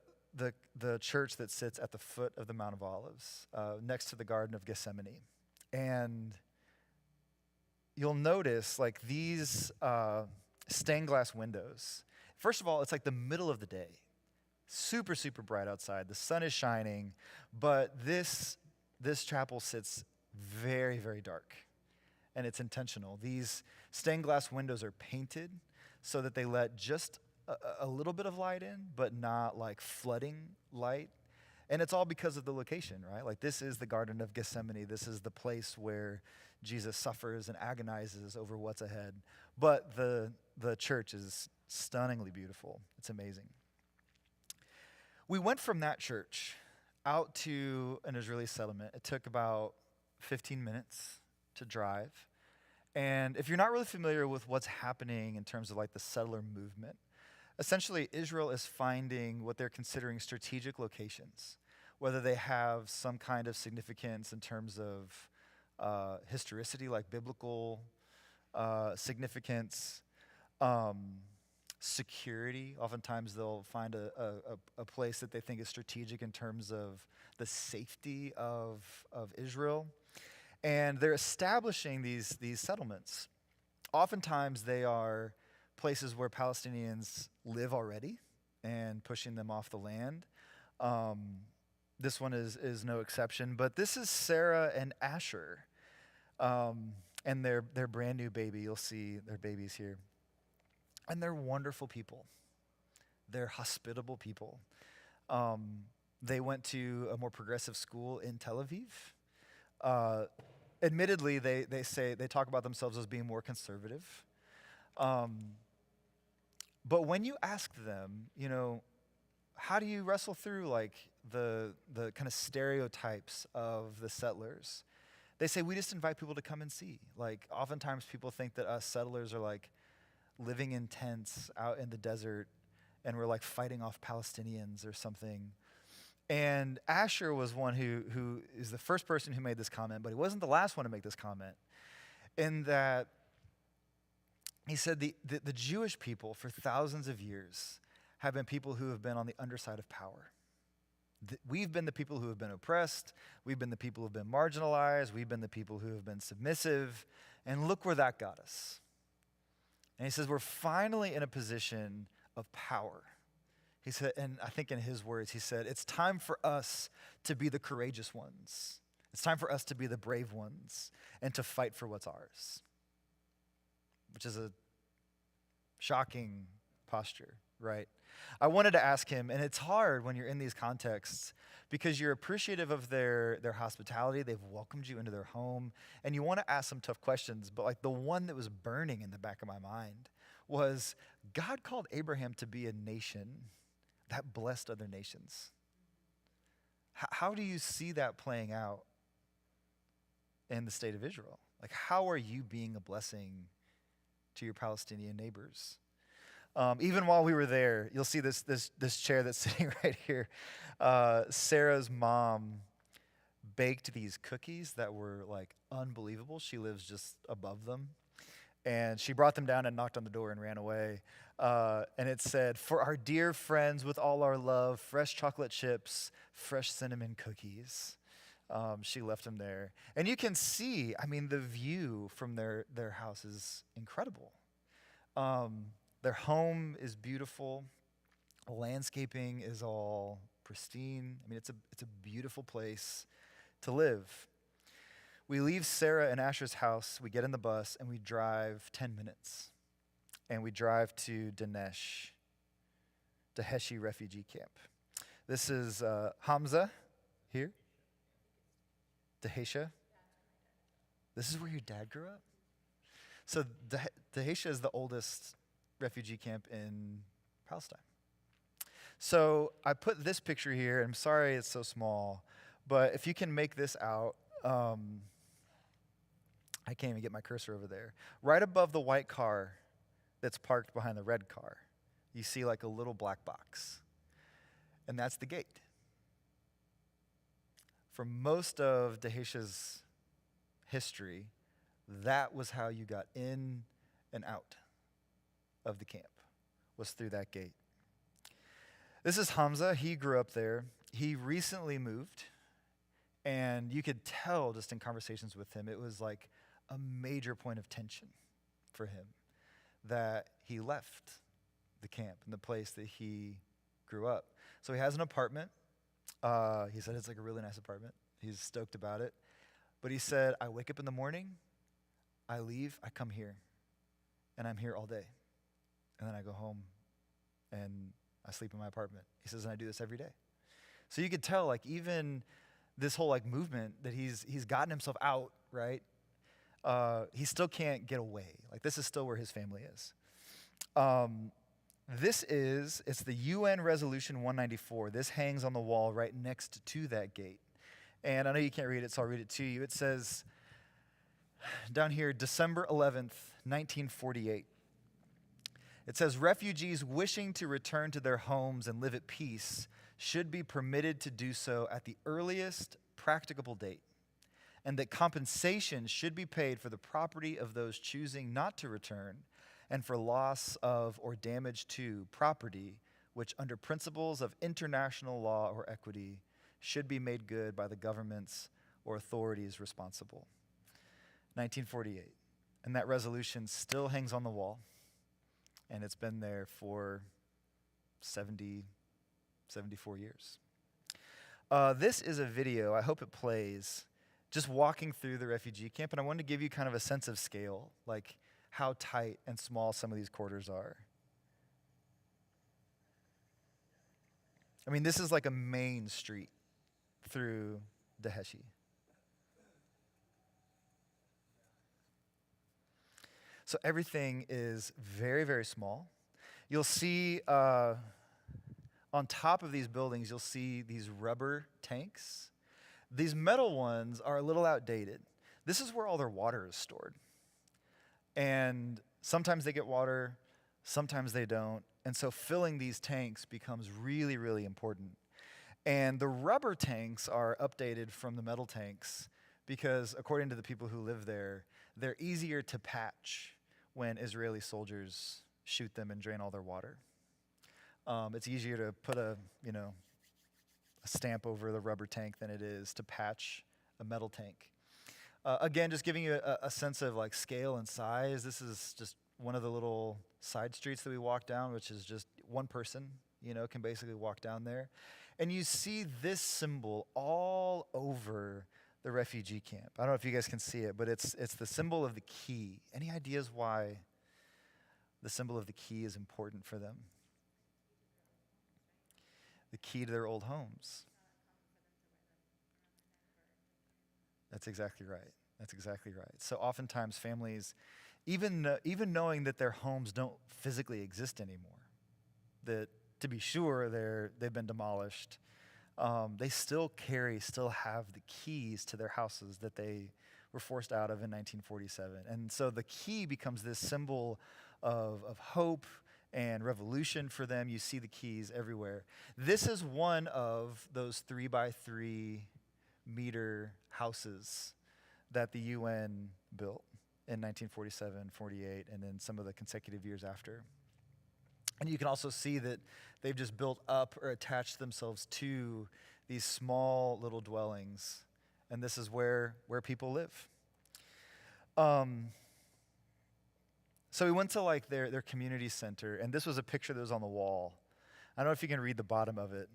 church that sits at the foot of the Mount of Olives, next to the Garden of Gethsemane. And you'll notice like these stained glass windows. First of all, it's like the middle of the day. Super, super bright outside. The sun is shining, but this chapel sits very, very dark, and it's intentional. These stained glass windows are painted so that they let just a little bit of light in, but not like flooding light. And it's all because of the location, right? Like this is the Garden of Gethsemane. This is the place where Jesus suffers and agonizes over what's ahead. But the church is stunningly beautiful. It's amazing. We went from that church out to an Israeli settlement. It took about 15 minutes to drive. And if you're not really familiar with what's happening in terms of like the settler movement, essentially Israel is finding what they're considering strategic locations, whether they have some kind of significance in terms of historicity, like biblical significance, security. Oftentimes they'll find a place that they think is strategic in terms of the safety of Israel. And they're establishing these settlements. Oftentimes they are places where Palestinians live already and pushing them off the land. This one is no exception. But this is Sarah and Asher and their brand new baby. You'll see their babies here. And they're wonderful people. They're hospitable people. They went to a more progressive school in Tel Aviv. Admittedly, they talk about themselves as being more conservative. But when you ask them, how do you wrestle through like the kind of stereotypes of the settlers? They say, we just invite people to come and see. Like oftentimes people think that us settlers are like living in tents out in the desert and we're like fighting off Palestinians or something. And Asher was one who is the first person who made this comment, but he wasn't the last one to make this comment, in that he said the Jewish people for thousands of years have been people who have been on the underside of power. We've been the people who have been oppressed. We've been the people who have been marginalized. We've been the people who have been submissive. And look where that got us. And he says, we're finally in a position of power. He said, and I think in his words, he said, it's time for us to be the courageous ones. It's time for us to be the brave ones and to fight for what's ours. Which is a shocking posture, right? I wanted to ask him, and it's hard when you're in these contexts because you're appreciative of their hospitality. They've welcomed you into their home, and you want to ask some tough questions. But like the one that was burning in the back of my mind was God called Abraham to be a nation that blessed other nations. How do you see that playing out in the state of Israel? Like, how are you being a blessing to your Palestinian neighbors? Even while we were there, you'll see this chair that's sitting right here. Sarah's mom baked these cookies that were like unbelievable. She lives just above them. And she brought them down and knocked on the door and ran away. And it said, "For our dear friends with all our love, fresh chocolate chips, fresh cinnamon cookies." She left them there. And you can see, the view from their house is incredible. Their home is beautiful. The landscaping is all pristine. It's a beautiful place to live. We leave Sarah and Asher's house, we get in the bus, and we drive 10 minutes. And we drive to Danesh, Daheshi refugee camp. This is Hamza here. Dahesha. This is where your dad grew up? So Dahesha is the oldest refugee camp in Palestine. So I put this picture here. I'm sorry it's so small, but if you can make this out, I I can't even get my cursor over there. Right above the white car that's parked behind the red car, you see like a little black box. And that's the gate. For most of Dahesha's history, that was how you got in and out of the camp, was through that gate. This is Hamza. He grew up there. He recently moved, and you could tell just in conversations with him, it was like a major point of tension for him that he left the camp and the place that he grew up. So he has an apartment. He said it's like a really nice apartment. He's stoked about it. But he said, I wake up in the morning, I leave, I come here, and I'm here all day. And then I go home and I sleep in my apartment. He says, and I do this every day. So you could tell, like, even this whole like movement that he's gotten himself out, right? He still can't get away. Like, this is still where his family is. It's the UN Resolution 194. This hangs on the wall right next to that gate. And I know you can't read it, so I'll read it to you. It says down here, December 11th, 1948. It says, refugees wishing to return to their homes and live at peace should be permitted to do so at the earliest practicable date, and that compensation should be paid for the property of those choosing not to return and for loss of or damage to property which under principles of international law or equity should be made good by the governments or authorities responsible. 1948. And that resolution still hangs on the wall, and it's been there for 74 years. This is a video, I hope it plays, just walking through the refugee camp, and I wanted to give you kind of a sense of scale, like how tight and small some of these quarters are. I mean, this is like a main street through Daheshi. So everything is very, very small. You'll see on top of these buildings, you'll see these rubber tanks. These metal ones are a little outdated. This is where all their water is stored. And sometimes they get water, sometimes they don't. And so filling these tanks becomes really, really important. And the rubber tanks are updated from the metal tanks because, according to the people who live there, they're easier to patch when Israeli soldiers shoot them and drain all their water. It's easier to put a stamp over the rubber tank than it is to patch a metal tank. Again, just giving you a sense of like scale and size. This is just one of the little side streets that we walk down, which is just one person, can basically walk down there. And you see this symbol all over the refugee camp. I don't know if you guys can see it, but it's the symbol of the key. Any ideas why the symbol of the key is important for them? The key to their old homes. That's exactly right. That's exactly right. So oftentimes families, even knowing that their homes don't physically exist anymore, that to be sure they've been demolished, they still have the keys to their houses that they were forced out of in 1947. And so the key becomes this symbol of hope and revolution for them. You see the keys everywhere. This is one of those 3x3 meter houses that the UN built in 1947, 48, and then some of the consecutive years after. And you can also see that they've just built up or attached themselves to these small little dwellings. And this is where people live. So we went to like their community center, and this was a picture that was on the wall. I don't know if you can read the bottom of it,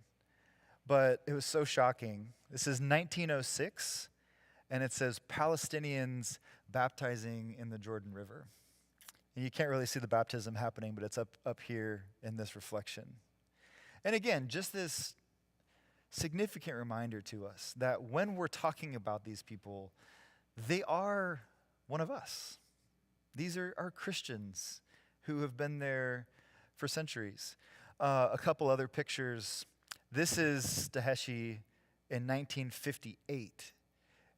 but it was so shocking. This is 1906, and it says Palestinians baptizing in the Jordan River. And you can't really see the baptism happening, but it's up here in this reflection. And again, just this significant reminder to us that when we're talking about these people, they are one of us. These are Christians who have been there for centuries. A couple other pictures. This is Daheshi in 1958.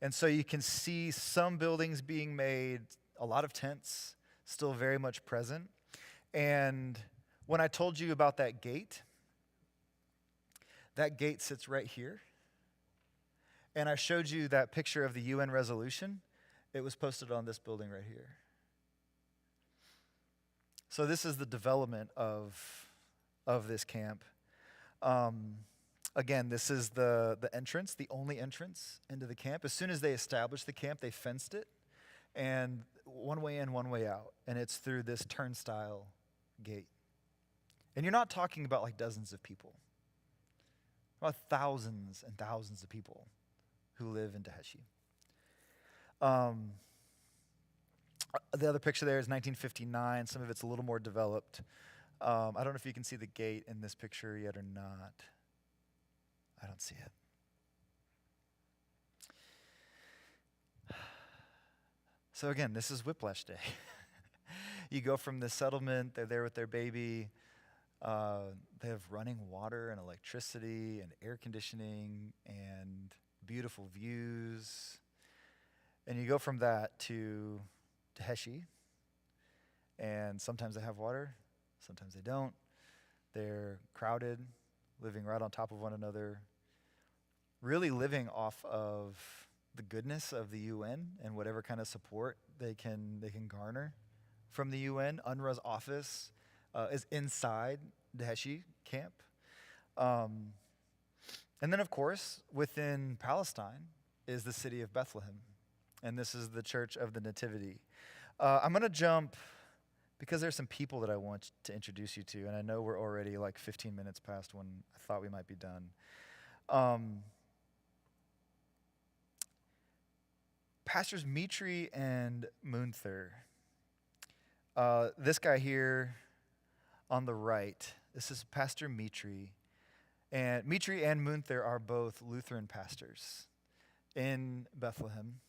And so you can see some buildings being made, a lot of tents still very much present. And when I told you about that gate sits right here. And I showed you that picture of the UN resolution. It was posted on this building right here. So this is the development of this camp. Again, this is the entrance, the only entrance into the camp. As soon as they established the camp, they fenced it. And one way in, one way out. And it's through this turnstile gate. And you're not talking about like dozens of people. About thousands and thousands of people who live in Teheshi. The other picture there is 1959. Some of it's a little more developed. I don't know if you can see the gate in this picture yet or not. I don't see it. So again, this is Whiplash Day. You go from the settlement, they're there with their baby. They have running water and electricity and air conditioning and beautiful views. And you go from that to Teheshi. And sometimes they have water, sometimes they don't. They're crowded, living right on top of one another, really living off of the goodness of the UN and whatever kind of support they can garner from the UN. UNRWA's office is inside Teheshi camp. And then, of course, within Palestine is the city of Bethlehem. And this is the Church of the Nativity. I'm going to jump, because there's some people that I want to introduce you to, and I know we're already like 15 minutes past when I thought we might be done. Pastors Mitri and Munther. This guy here on the right, this is Pastor Mitri. And Mitri and Munther are both Lutheran pastors in Bethlehem.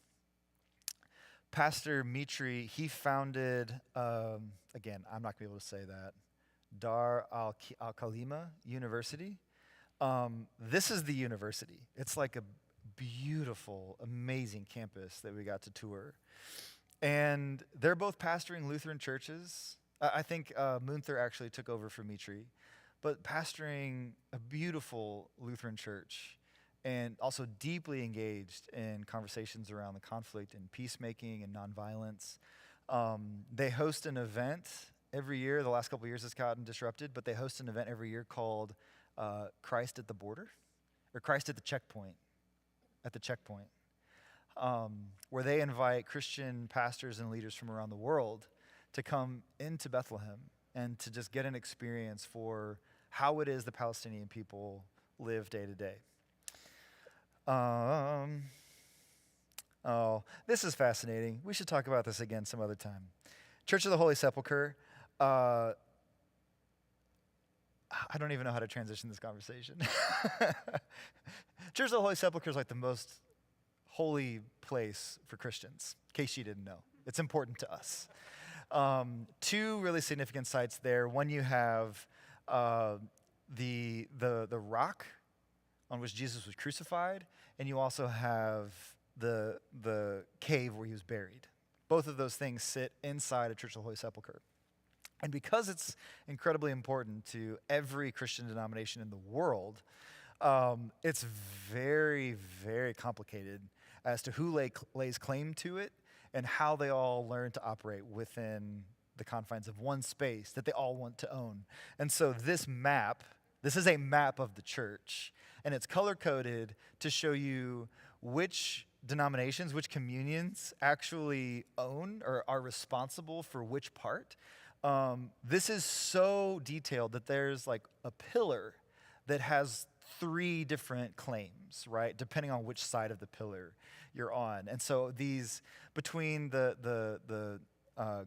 Pastor Mitri, he founded, again, I'm not going to be able to say that, Dar al-Kalima University. This is the university. It's like a beautiful, amazing campus that we got to tour. And they're both pastoring Lutheran churches. I think Munther actually took over for Mitri, but pastoring a beautiful Lutheran church and also deeply engaged in conversations around the conflict and peacemaking and nonviolence. They host an event every year. The last couple of years it's gotten disrupted, but they host an event every year called Christ at the Border, or Christ at the Checkpoint. Where they invite Christian pastors and leaders from around the world to come into Bethlehem and to just get an experience for how it is the Palestinian people live day to day. This is fascinating. We should talk about this again some other time. Church of the Holy Sepulchre. I don't even know how to transition this conversation. Church of the Holy Sepulchre is like the most holy place for Christians, in case you didn't know. It's important to us. Two really significant sites there. One, you have the rock on which Jesus was crucified, and you also have the cave where he was buried. Both of those things sit inside a Church of the Holy Sepulchre. And because it's incredibly important to every Christian denomination in the world, it's very, very complicated as to who lays claim to it and how they all learn to operate within the confines of one space that they all want to own. And so this is a map of the church, and it's color-coded to show you which denominations, which communions actually own or are responsible for which part. This is so detailed that there's like a pillar that has 3 different claims, right? Depending on which side of the pillar you're on. And so these, between the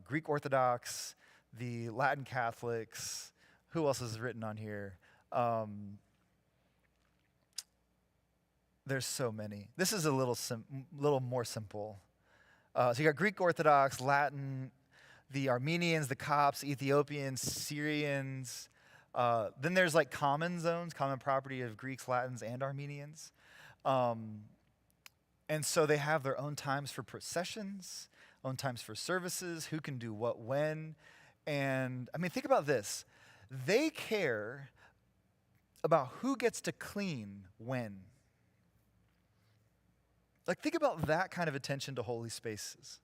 Greek Orthodox, the Latin Catholics, who else is written on here? There's so many. This is a little more simple. So you got Greek Orthodox, Latin, the Armenians, the Copts, Ethiopians, Syrians. Then there's like common zones, common property of Greeks, Latins, and Armenians. And so they have their own times for processions, own times for services, who can do what when. And I mean, think about this. They care about who gets to clean when. Like, think about that kind of attention to holy spaces.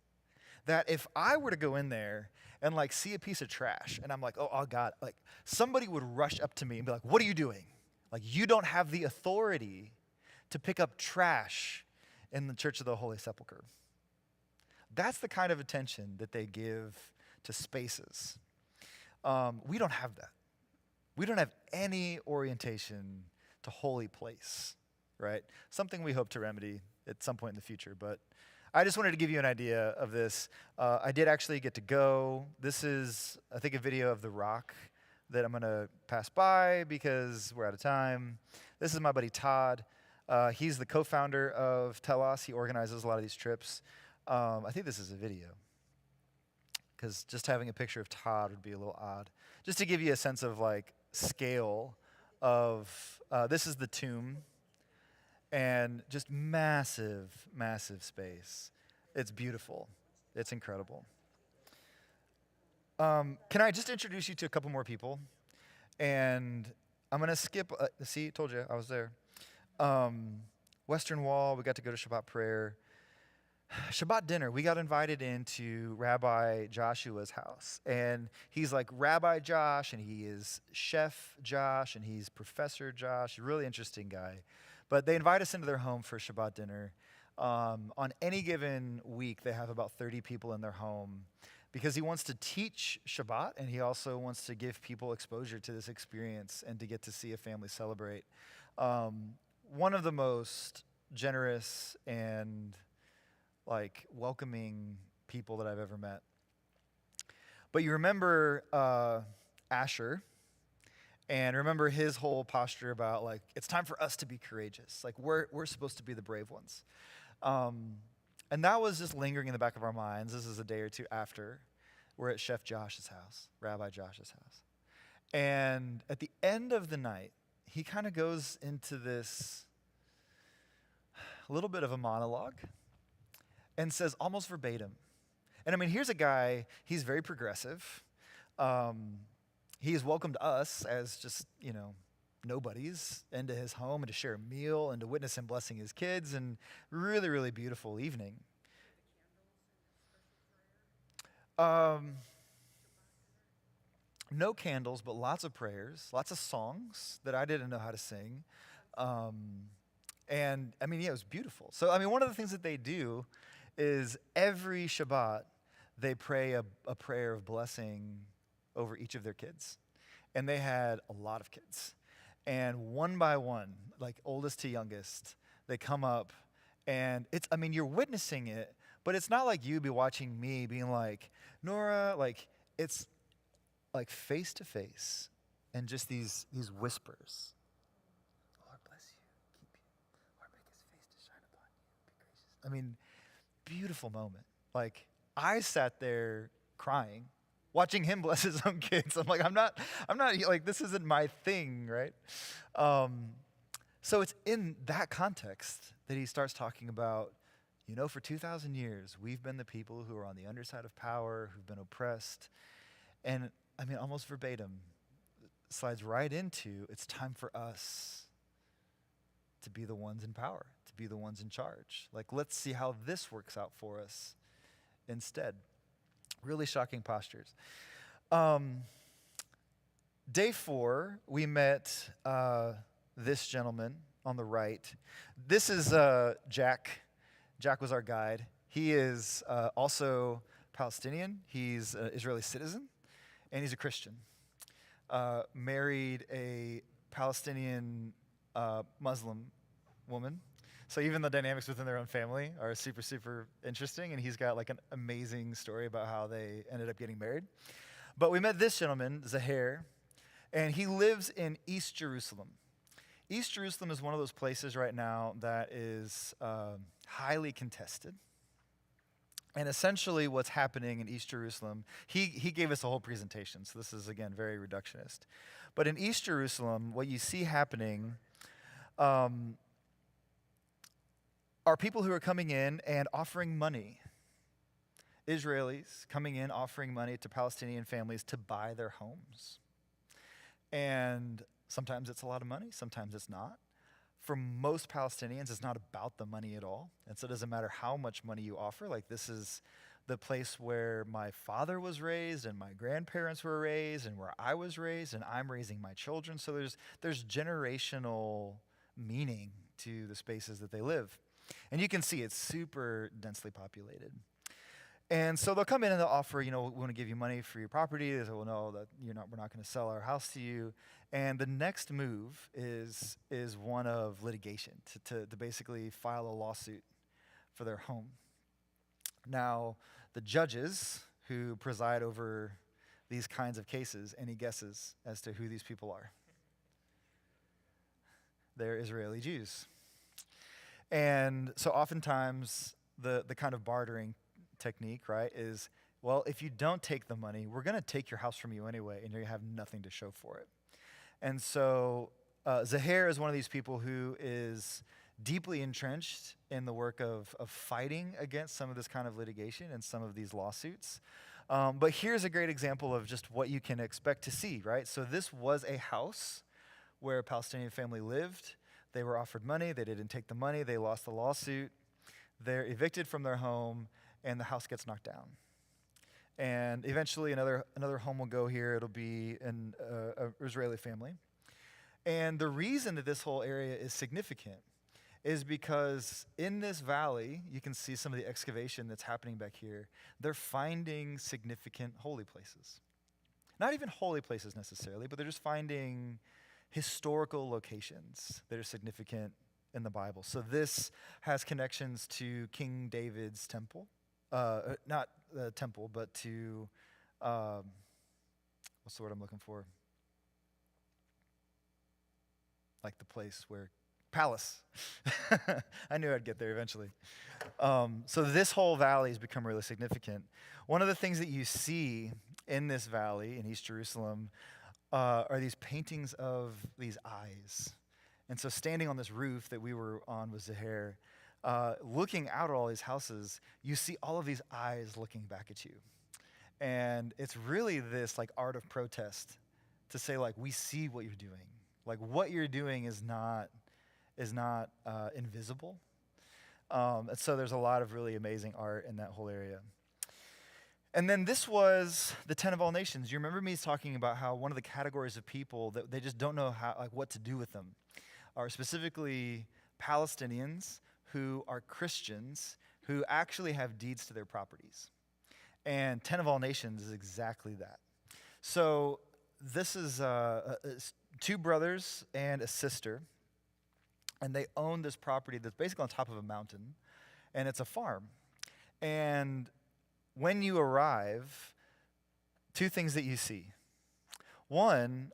That if I were to go in there and like see a piece of trash and I'm like, oh God, like somebody would rush up to me and be like, what are you doing? Like, you don't have the authority to pick up trash in the Church of the Holy Sepulchre. That's the kind of attention that they give to spaces. We don't have that. We don't have any orientation to holy place, right? Something we hope to remedy at some point in the future, but I just wanted to give you an idea of this. I did actually get to go. This is, I think, a video of The Rock that I'm going to pass by because we're out of time. This is my buddy Todd. He's the co-founder of Telos. He organizes a lot of these trips. I think this is a video because just having a picture of Todd would be a little odd. Just to give you a sense of like scale of, this is the tomb. And just massive, massive space. It's beautiful. It's incredible. Can I just introduce you to a couple more people? And I'm going to skip, see, told you, I was there. Western Wall, we got to go to Shabbat prayer. Shabbat dinner, we got invited into Rabbi Joshua's house. And he's like Rabbi Josh, and he is Chef Josh, and he's Professor Josh. Really interesting guy. But they invite us into their home for Shabbat dinner. On any given week, they have about 30 people in their home because he wants to teach Shabbat, and he also wants to give people exposure to this experience and to get to see a family celebrate. One of the most generous and like welcoming people that I've ever met. But you remember Asher. And remember his whole posture about, like, it's time for us to be courageous. Like, we're supposed to be the brave ones. And that was just lingering in the back of our minds. This is a day or two after. We're at Chef Josh's house, Rabbi Josh's house. And at the end of the night, he kind of goes into this little bit of a monologue and says almost verbatim. And I mean, here's a guy, he's very progressive. He has welcomed us as just, nobodies into his home and to share a meal and to witness him blessing his kids, and really, really beautiful evening. No candles, but lots of prayers, lots of songs that I didn't know how to sing. And I mean, yeah, it was beautiful. So, I mean, one of the things that they do is every Shabbat, they pray a prayer of blessing over each of their kids. And they had a lot of kids. And one by one, like oldest to youngest, they come up and you're witnessing it, but it's not like you be watching me being like, Nora, like it's like face to face and just these whispers. Lord bless you, keep you. Lord make his face to shine upon you, be gracious. I mean, beautiful moment. Like I sat there crying, watching him bless his own kids. I'm like, I'm not like, this isn't my thing, right? So it's in that context that he starts talking about, for 2,000 years, we've been the people who are on the underside of power, who've been oppressed. And I mean, almost verbatim, slides right into, it's time for us to be the ones in power, to be the ones in charge. Like, let's see how this works out for us instead. Really shocking postures. Day 4, we met this gentleman on the right. This is Jack. Jack was our guide. He is also Palestinian. He's an Israeli citizen, and he's a Christian. Married a Palestinian Muslim woman. So even the dynamics within their own family are super, super interesting, and he's got like an amazing story about how they ended up getting married. But we met this gentleman, Zahir, and he lives in East Jerusalem. East Jerusalem is one of those places right now that is highly contested. And essentially what's happening in East Jerusalem, he gave us a whole presentation, so this is, again, very reductionist. But in East Jerusalem, what you see happening are people who are coming in and offering money. Israelis coming in offering money to Palestinian families to buy their homes. And sometimes it's a lot of money, sometimes it's not. For most Palestinians, it's not about the money at all. And so it doesn't matter how much money you offer. Like, this is the place where my father was raised and my grandparents were raised and where I was raised and I'm raising my children. So there's generational meaning to the spaces that they live. And you can see it's super densely populated. And so they'll come in and they'll offer, we want to give you money for your property. They say, well, no, we're not going to sell our house to you. And the next move is one of litigation, to basically file a lawsuit for their home. Now, the judges who preside over these kinds of cases, any guesses as to who these people are? They're Israeli Jews. And so oftentimes the kind of bartering technique, right, is, well, if you don't take the money, we're going to take your house from you anyway, and you're going to have nothing to show for it. And so Zahir is one of these people who is deeply entrenched in the work of fighting against some of this kind of litigation and some of these lawsuits. But here's a great example of just what you can expect to see, right? So this was a house where a Palestinian family lived. They were offered money. They didn't take the money. They lost the lawsuit. They're evicted from their home, and the house gets knocked down. And eventually another home will go here. It'll be an Israeli family. And the reason that this whole area is significant is because in this valley, you can see some of the excavation that's happening back here. They're finding significant holy places. Not even holy places necessarily, but they're just finding historical locations that are significant in the Bible. So this has connections to King David's temple. Not the temple, but to, what's the word I'm looking for? Like the place where, palace. I knew I'd get there eventually. So this whole valley has become really significant. One of the things that you see in this valley in East Jerusalem are these paintings of these eyes. And so standing on this roof that we were on with Zahir, looking out at all these houses, you see all of these eyes looking back at you. And it's really this like art of protest to say, like, we see what you're doing. Like, what you're doing is not invisible. And so there's a lot of really amazing art in that whole area. And then this was the 10 of all nations. You remember me talking about how one of the categories of people that they just don't know what to do with them are specifically Palestinians who are Christians who actually have deeds to their properties. And 10 of all nations is exactly that. So this is two brothers and a sister, and they own this property that's basically on top of a mountain, and it's a farm. And when you arrive, two things that you see. One,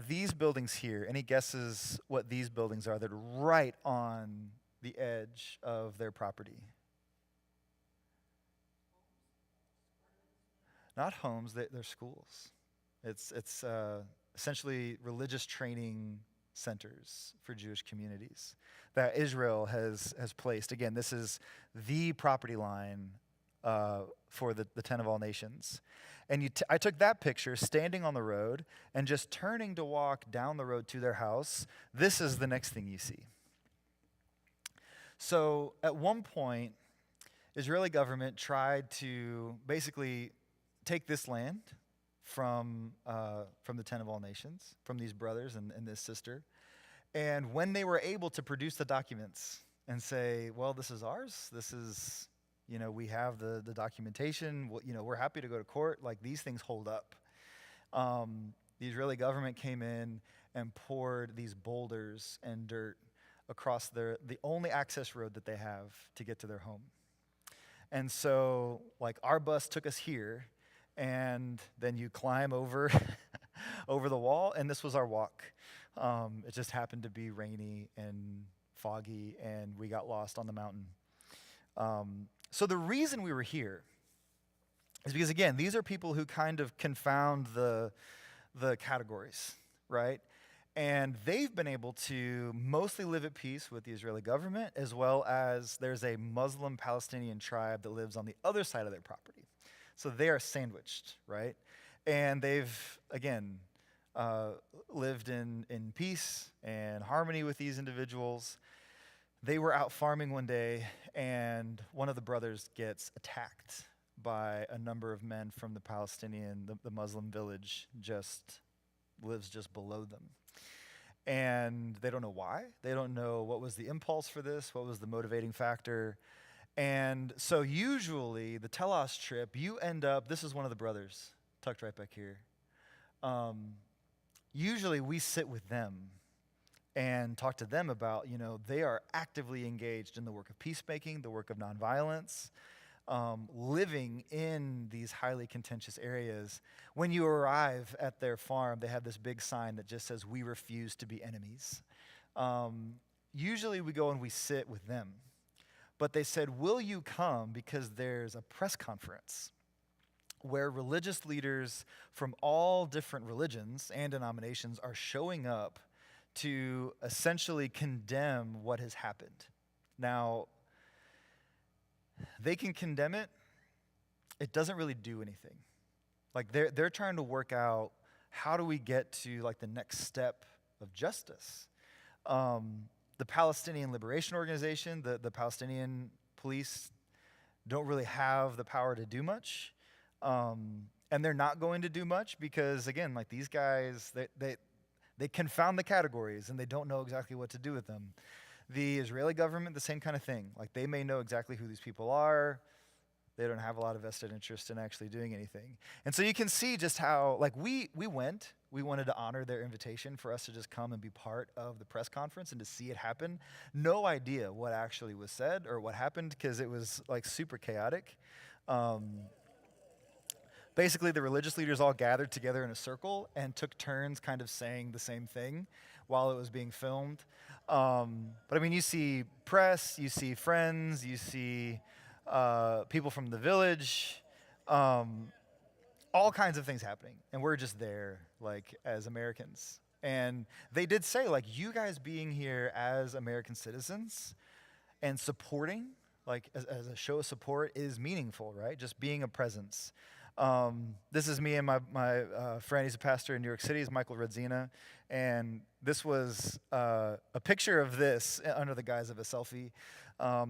these buildings here, any guesses what these buildings are that are right on the edge of their property? Not homes, they're schools. It's essentially religious training centers for Jewish communities that Israel has placed. Again, this is the property line for the 10 of all nations. And I took that picture standing on the road and just turning to walk down the road to their house. This is the next thing you see. So at one point, Israeli government tried to basically take this land from the 10 of all nations, from these brothers and this sister. And when they were able to produce the documents and say, well, this is ours, this is, we have the documentation, we're happy to go to court, like these things hold up. The Israeli government came in and poured these boulders and dirt across the only access road that they have to get to their home. And so, like, our bus took us here, and then you climb over over the wall, and this was our walk. It just happened to be rainy and foggy, and we got lost on the mountain. So the reason we were here is because, again, these are people who kind of confound the categories, right? And they've been able to mostly live at peace with the Israeli government, as well as there's a Muslim Palestinian tribe that lives on the other side of their property. So they are sandwiched, right? And they've, again, lived in peace and harmony with these individuals. They were out farming one day, and one of the brothers gets attacked by a number of men from the Palestinian, the Muslim village lives just below them. And they don't know why. They don't know what was the impulse for this, what was the motivating factor. And so usually the telos trip, you end up, this is one of the brothers, tucked right back here. Usually we sit with them and talk to them about, they are actively engaged in the work of peacemaking, the work of nonviolence, living in these highly contentious areas. When you arrive at their farm, they have this big sign that just says, "We refuse to be enemies." Usually we go and we sit with them. But they said, "Will you come?" Because there's a press conference where religious leaders from all different religions and denominations are showing up to essentially condemn what has happened. Now, they can condemn it. It doesn't really do anything. Like they're trying to work out, how do we get to like the next step of justice? The Palestinian Liberation Organization, the Palestinian police don't really have the power to do much. And they're not going to do much because, again, like these guys, they confound the categories and they don't know exactly what to do with them. The Israeli government, the same kind of thing. Like they may know exactly who these people are. They don't have a lot of vested interest in actually doing anything. And so you can see just how, like we wanted to honor their invitation for us to just come and be part of the press conference and to see it happen. No idea what actually was said or what happened because it was like super chaotic. Basically, the religious leaders all gathered together in a circle and took turns kind of saying the same thing while it was being filmed. But I mean, you see press, you see friends, you see people from the village, all kinds of things happening. And we're just there, like, as Americans. And they did say, like, you guys being here as American citizens and supporting, like, as a show of support is meaningful, right? Just being a presence. This is me and my friend, he's a pastor in New York City, he's Michael Redzina, and this was a picture of this under the guise of a selfie.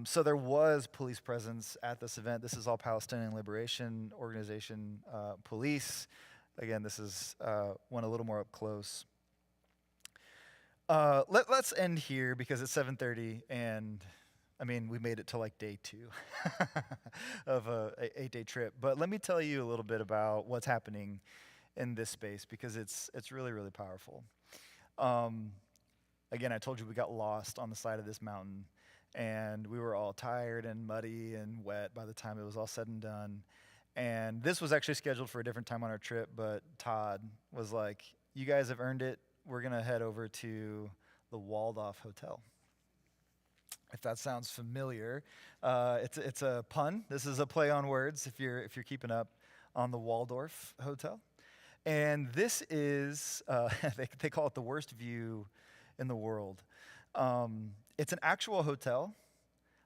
So there was police presence at this event. This is all Palestinian Liberation Organization police. Again, this is one a little more up close. Let's end here because it's 7:30 and I mean, we made it to like day 2 of a 8-day trip. But let me tell you a little bit about what's happening in this space because it's really, really powerful. Again, I told you we got lost on the side of this mountain, and we were all tired and muddy and wet by the time it was all said and done. And this was actually scheduled for a different time on our trip, but Todd was like, "You guys have earned it. We're going to head over to the Waldorf Hotel." If that sounds familiar, it's a pun. This is a play on words if you're keeping up on the Waldorf Hotel. And this is, they call it the worst view in the world. It's an actual hotel,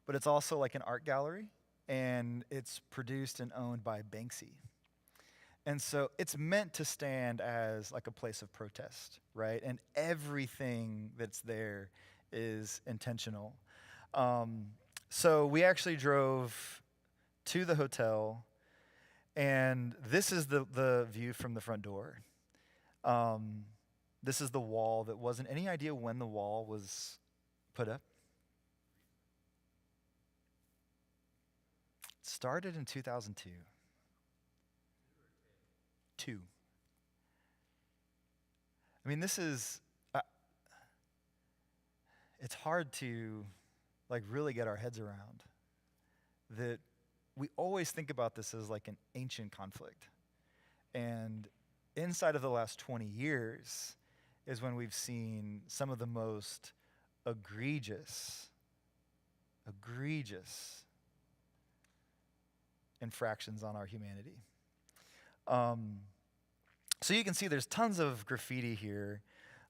but it's also like an art gallery, and it's produced and owned by Banksy. And so it's meant to stand as like a place of protest, right? And everything that's there is intentional. So we actually drove to the hotel, and this is the view from the front door. This is the wall that wasn't. Any idea when the wall was put up? It started in 2002. 2. I mean, this is, it's hard to like really get our heads around that we always think about this as like an ancient conflict. And inside of the last 20 years is when we've seen some of the most egregious infractions on our humanity. So you can see there's tons of graffiti here.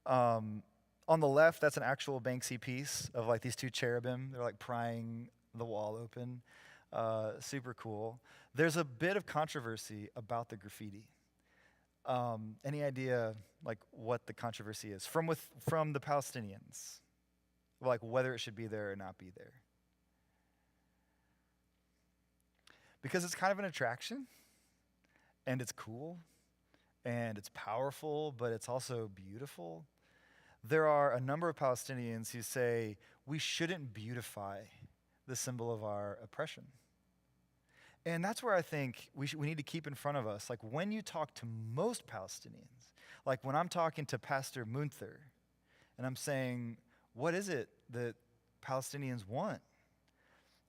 Um, on the left, that's an actual Banksy piece of like these two cherubim. They're like prying the wall open. Super cool. There's a bit of controversy about the graffiti. Any idea like what the controversy is from the Palestinians, like whether it should be there or not be there? Because it's kind of an attraction, and it's cool, and it's powerful, but it's also beautiful. There are a number of Palestinians who say we shouldn't beautify the symbol of our oppression. And that's where I think we need to keep in front of us. Like when you talk to most Palestinians, like when I'm talking to Pastor Munther, and I'm saying, what is it that Palestinians want?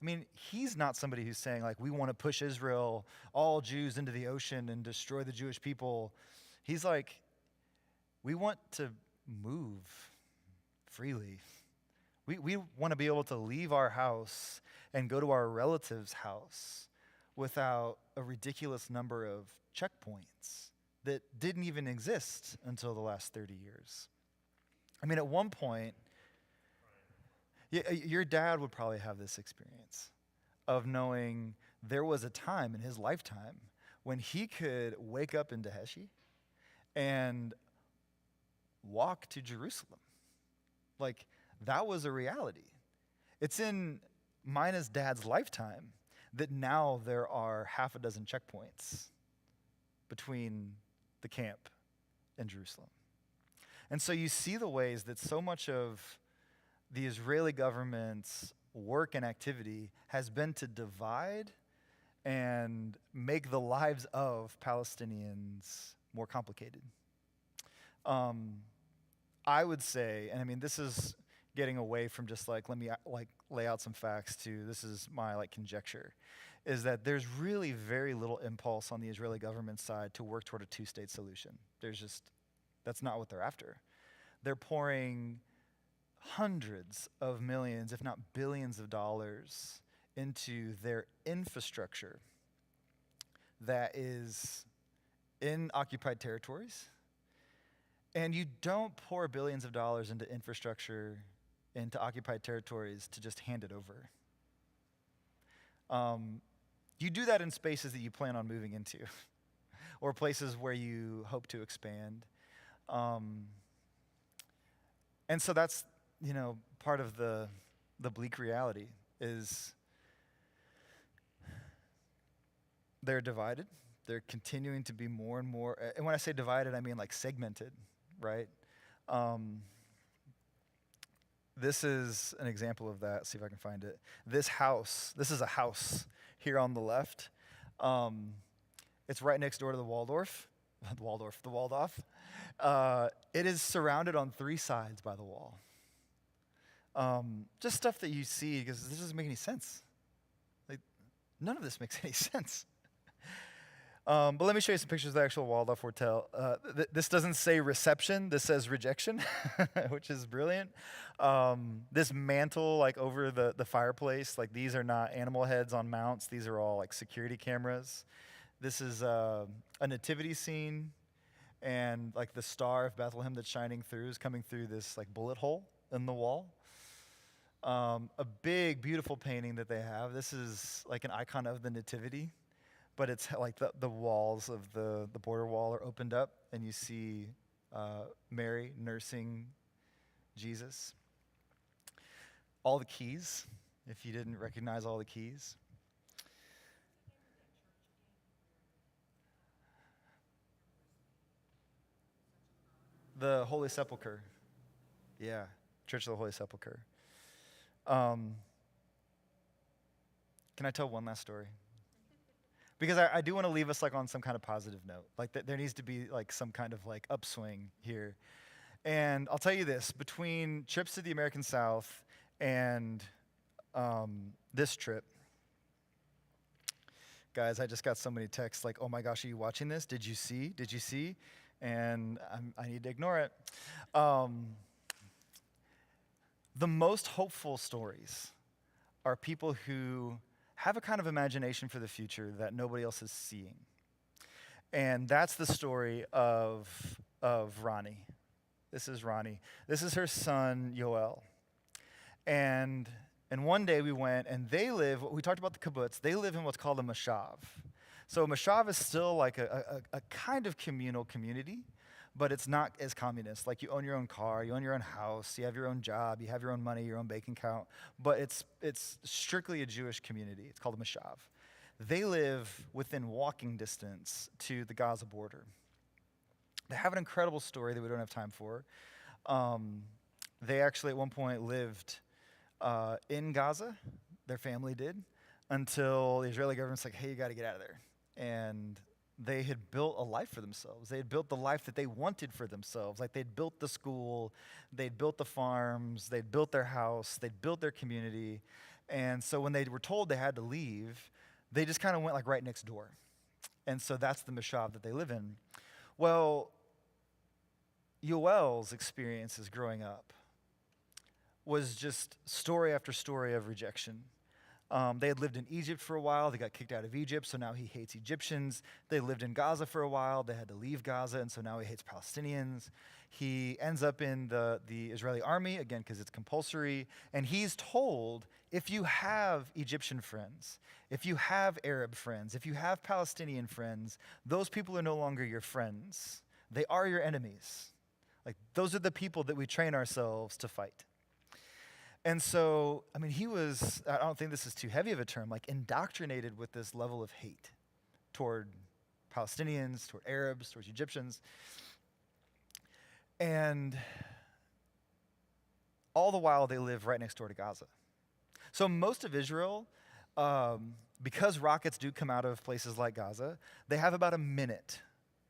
I mean, he's not somebody who's saying, like, we want to push Israel, all Jews into the ocean and destroy the Jewish people. He's like, we want to move freely. We want to be able to leave our house and go to our relative's house without a ridiculous number of checkpoints that didn't even exist until the last 30 years. I mean, at one point, your dad would probably have this experience of knowing there was a time in his lifetime when he could wake up in Daheshi and walk to Jerusalem. Like, that was a reality. It's in Mina's dad's lifetime that now there are half a dozen checkpoints between the camp and Jerusalem. And so you see the ways that so much of the Israeli government's work and activity has been to divide and make the lives of Palestinians more complicated. I would say, and I mean, this is getting away from just like, let me like lay out some facts to, this is my like conjecture, is that there's really very little impulse on the Israeli government side to work toward a two-state solution. That's not what they're after. They're pouring hundreds of millions, if not billions of dollars into their infrastructure that is in occupied territories. And you don't pour billions of dollars into infrastructure into occupied territories to just hand it over. You do that in spaces that you plan on moving into or places where you hope to expand. And so that's, part of the bleak reality is they're divided. They're continuing to be more and more, and when I say divided, I mean like segmented, right? This is an example of that. See if I can find it. This is a house here on the left. It's right next door to the Waldorf. The Waldorf. It is surrounded on three sides by the wall. Just stuff that you see because this doesn't make any sense. Like, none of this makes any sense. But let me show you some pictures of the actual Waldorf Hotel. This doesn't say reception. This says rejection, which is brilliant. This mantle, like over the fireplace, like these are not animal heads on mounts. These are all like security cameras. This is a nativity scene, and like the star of Bethlehem that's shining through is coming through this like bullet hole in the wall. A big, beautiful painting that they have. This is like an icon of the nativity. But it's like the walls of the border wall are opened up, and you see Mary nursing Jesus. All the keys, if you didn't recognize all the keys. The Holy Sepulchre. Yeah, Church of the Holy Sepulchre. Can I tell one last story? Because I do want to leave us like on some kind of positive note. Like there needs to be like some kind of like upswing here. And I'll tell you this, between trips to the American South and this trip, guys, I just got so many texts like, oh my gosh, are you watching this? Did you see? And I need to ignore it. The most hopeful stories are people who have a kind of imagination for the future that nobody else is seeing. And that's the story of Ronnie. This is Ronnie. This is her son, Yoel. And and one day we went, and they live, we talked about the kibbutz, they live in what's called a mashav. So a mashav is still like a kind of communal community, but it's not as communist. Like you own your own car, you own your own house, you have your own job, you have your own money, your own bank account, but it's strictly a Jewish community. It's called a mashav. They live within walking distance to the Gaza border. They have an incredible story that we don't have time for. They actually at one point lived in Gaza, their family did, until the Israeli government's like, hey, you got to get out of there. And they had built a life for themselves. They had built the life that they wanted for themselves. Like they'd built the school, they'd built the farms, they'd built their house, they'd built their community. And so when they were told they had to leave, they just kind of went like right next door. And so that's the mashav that they live in. Well, Yoel's experiences growing up was just story after story of rejection. They had lived in Egypt for a while. They got kicked out of Egypt, so now he hates Egyptians. They lived in Gaza for a while. They had to leave Gaza, and so now he hates Palestinians. He ends up in the Israeli army, again, because it's compulsory, and he's told, if you have Egyptian friends, if you have Arab friends, if you have Palestinian friends, those people are no longer your friends. They are your enemies. Like, those are the people that we train ourselves to fight. And so, I mean, he was, I don't think this is too heavy of a term, like indoctrinated with this level of hate toward Palestinians, toward Arabs, towards Egyptians. And all the while they live right next door to Gaza. So most of Israel, because rockets do come out of places like Gaza, they have about a minute,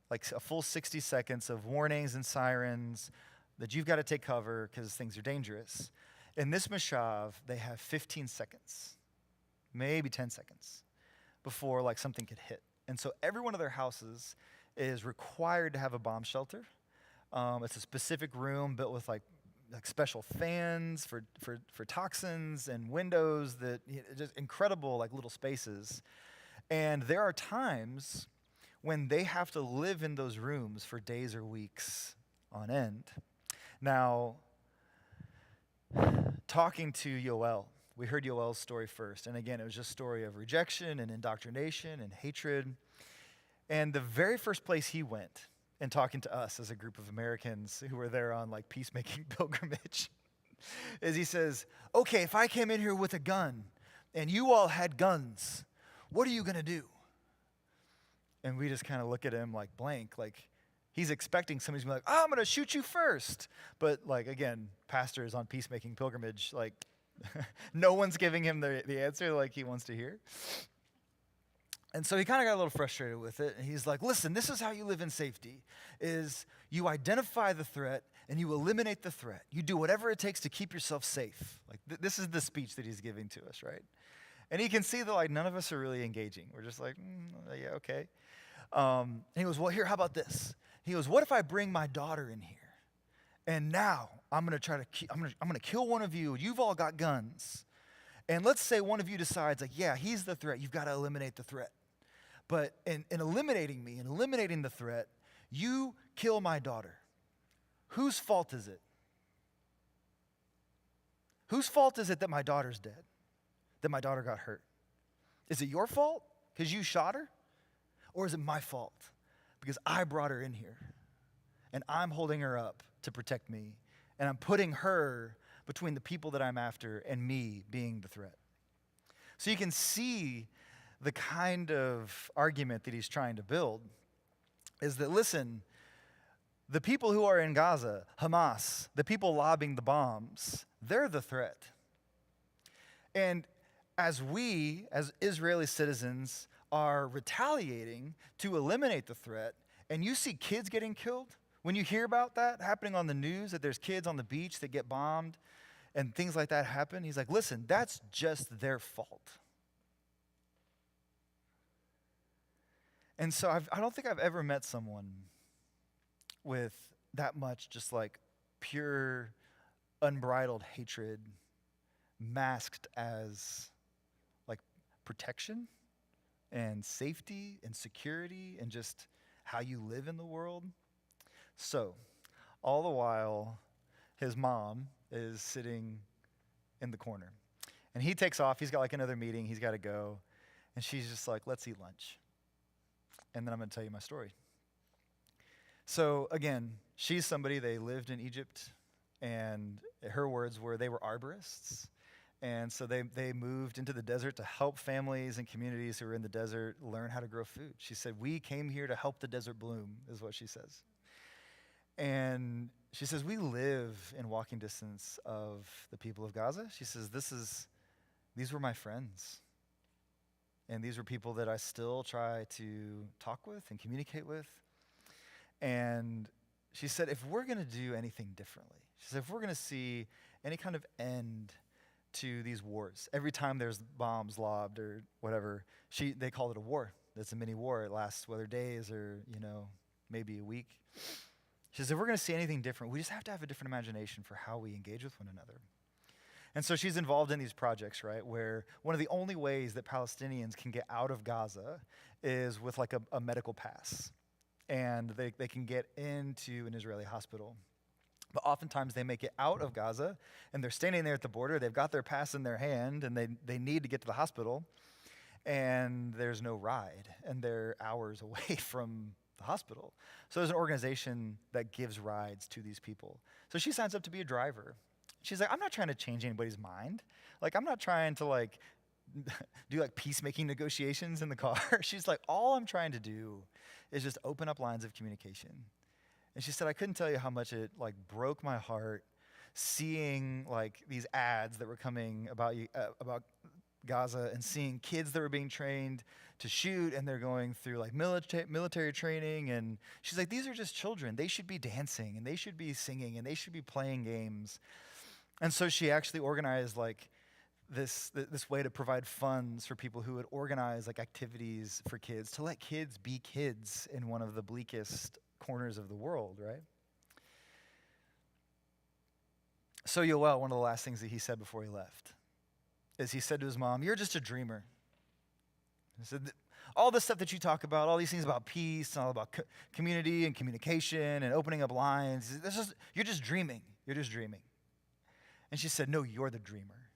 like a full 60 seconds of warnings and sirens that you've got to take cover because things are dangerous. In this mashav, they have 15 seconds, maybe 10 seconds, before like something could hit. And so every one of their houses is required to have a bomb shelter. It's a specific room built with like special fans for toxins and windows that just incredible like little spaces. And there are times when they have to live in those rooms for days or weeks on end. Now, talking to Yoel, we heard Yoel's story first. And again, it was just a story of rejection and indoctrination and hatred. And the very first place he went in talking to us as a group of Americans who were there on like peacemaking pilgrimage is he says, okay, if I came in here with a gun and you all had guns, what are you going to do? And we just kind of look at him like blank, like he's expecting somebody's gonna be like, oh, I'm going to shoot you first. But like, again, pastors on peacemaking pilgrimage, like no one's giving him the answer like he wants to hear. And so he kind of got a little frustrated with it. And he's like, listen, this is how you live in safety, is you identify the threat and you eliminate the threat. You do whatever it takes to keep yourself safe. Like this is the speech that he's giving to us, right? And he can see that like none of us are really engaging. We're just like, yeah, okay. And he goes, well, here, how about this? He goes, what if I bring my daughter in here? And now I'm going to try to I'm going to kill one of you. You've all got guns. And let's say one of you decides like, yeah, he's the threat. You've got to eliminate the threat. But in eliminating me and eliminating the threat, you kill my daughter. Whose fault is it? Whose fault is it that my daughter's dead? That my daughter got hurt? Is it your fault because you shot her? Or is it my fault because I brought her in here and I'm holding her up to protect me and I'm putting her between the people that I'm after and me being the threat? So you can see the kind of argument that he's trying to build is that, listen, the people who are in Gaza, Hamas, the people lobbing the bombs, they're the threat. And as we, as Israeli citizens, are retaliating to eliminate the threat, and you see kids getting killed, when you hear about that happening on the news, that there's kids on the beach that get bombed and things like that happen, he's like, listen, that's just their fault. And so I don't think I've ever met someone with that much just like pure, unbridled hatred masked as like protection and safety and security and just how you live in the world. So All the while, his mom is sitting in the corner. And he takes off. He's got like another meeting. He's got to go. And she's just like, let's eat lunch. And then I'm going to tell you my story. So again, she's somebody, they lived in Egypt. And her words were they were arborists. And so they moved into the desert to help families and communities who were in the desert learn how to grow food. She said, we came here to help the desert bloom, is what she says. And she says, we live in walking distance of the people of Gaza. She says, these were my friends. And these were people that I still try to talk with and communicate with. And she said, if we're going to do anything differently, she said, if we're going to see any kind of end to these wars, every time there's bombs lobbed or whatever, they call it a war. It's a mini war. It lasts whether days or, maybe a week. She says, if we're going to see anything different, we just have to have a different imagination for how we engage with one another. And so she's involved in these projects, right, where one of the only ways that Palestinians can get out of Gaza is with like a medical pass. And they can get into an Israeli hospital. But oftentimes they make it out of Gaza, and they're standing there at the border. They've got their pass in their hand, and they need to get to the hospital. And there's no ride, and they're hours away from the hospital. So there's an organization that gives rides to these people. So she signs up to be a driver. She's like, I'm not trying to change anybody's mind. Like, I'm not trying to do peacemaking negotiations in the car. She's like, all I'm trying to do is just open up lines of communication. And she said, I couldn't tell you how much it broke my heart seeing these ads that were coming about Gaza and seeing kids that were being trained to shoot, and they're going through military training. And she's like, these are just children. They should be dancing, and they should be singing, and they should be playing games. And so she actually organized this way to provide funds for people who would organize activities for kids, to let kids be kids in one of the bleakest corners of the world, right? So Yoel, one of the last things that he said before he left, is he said to his mom, you're just a dreamer. He said, all the stuff that you talk about, all these things about peace and all about community and communication and opening up lines, you're just dreaming. You're just dreaming. And she said, no, you're the dreamer.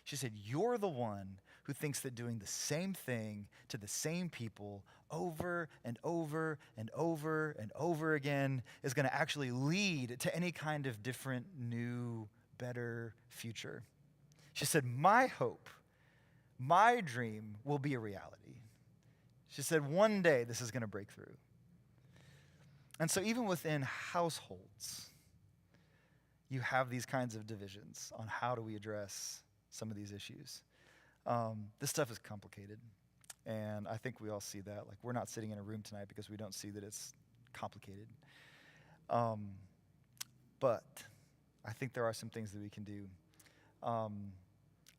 She said, you're the one who thinks that doing the same thing to the same people over and over and over and over again is going to actually lead to any kind of different, new, better future. She said, my hope, my dream will be a reality. She said, one day this is going to break through. And so even within households, you have these kinds of divisions on how do we address some of these issues. This stuff is complicated, and I think we all see that. We're not sitting in a room tonight because we don't see that it's complicated. But I think there are some things that we can do.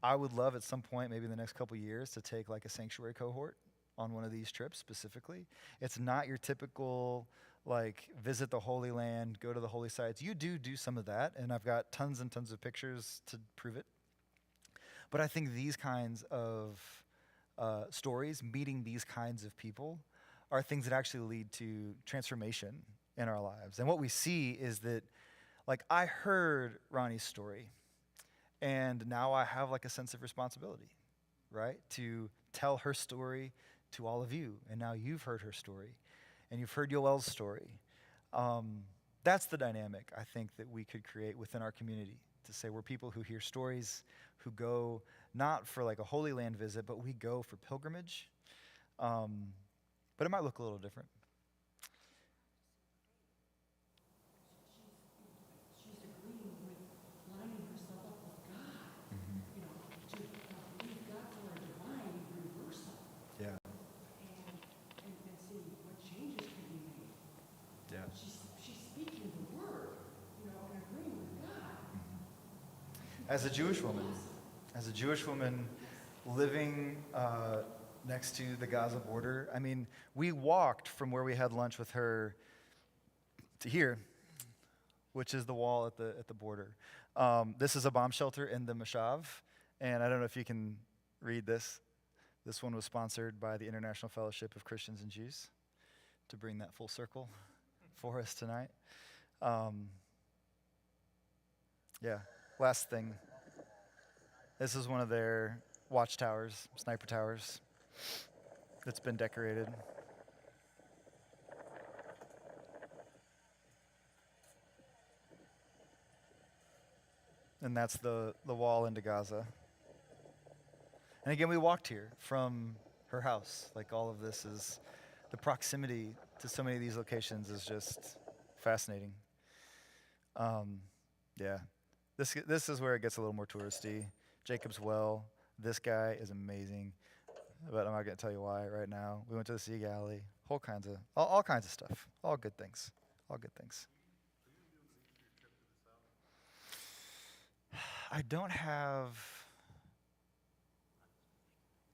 I would love at some point, maybe in the next couple years, to take a sanctuary cohort on one of these trips specifically. It's not your typical visit the Holy Land, go to the holy sites. You do some of that, and I've got tons and tons of pictures to prove it. But I think these kinds of stories, meeting these kinds of people, are things that actually lead to transformation in our lives. And what we see is that, I heard Ronnie's story, and now I have a sense of responsibility, right? To tell her story to all of you. And now you've heard her story, and you've heard Yoel's story. That's the dynamic, I think, that we could create within our community, to say we're people who hear stories, who go not for a Holy Land visit, but we go for pilgrimage. But it might look a little different. She's agreeing with lining herself up with God, to believe God for a divine reversal. Yeah. And see what changes can be made. Yeah. She's speaking the word, and agreeing with God. As a Jewish woman living next to the Gaza border, I mean, we walked from where we had lunch with her to here, which is the wall at the border. This is a bomb shelter in the Moshav, and I don't know if you can read this. This one was sponsored by the International Fellowship of Christians and Jews to bring that full circle for us tonight. Um, yeah, last thing. This is one of their watchtowers, sniper towers, that's been decorated. And that's the wall into Gaza. And again, we walked here from her house. Like all of this is, the proximity to so many of these locations is just fascinating. Um, yeah, this is where it gets a little more touristy. Jacob's Well, this guy is amazing, but I'm not gonna tell you why right now. We went to the Sea Galley, all kinds of stuff, all good things, all good things. I don't have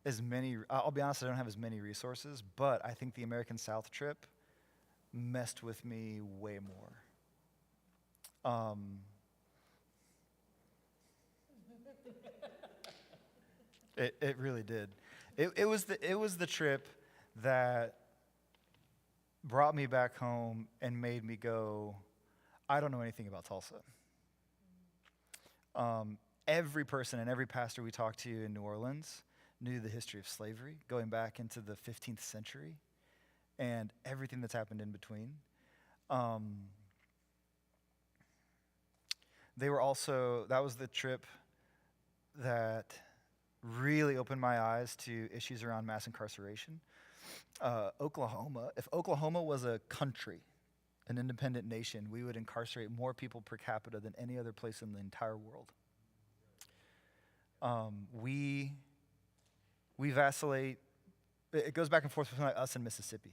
as many. I'll be honest, I don't have as many resources, but I think the American South trip messed with me way more. It really did. It was the trip that brought me back home and made me go, I don't know anything about Tulsa. Every person and every pastor we talked to in New Orleans knew the history of slavery, going back into the 15th century, and everything that's happened in between. That was the trip that really opened my eyes to issues around mass incarceration. Oklahoma, if Oklahoma was a country, an independent nation, we would incarcerate more people per capita than any other place in the entire world. We vacillate. It goes back and forth between us and Mississippi.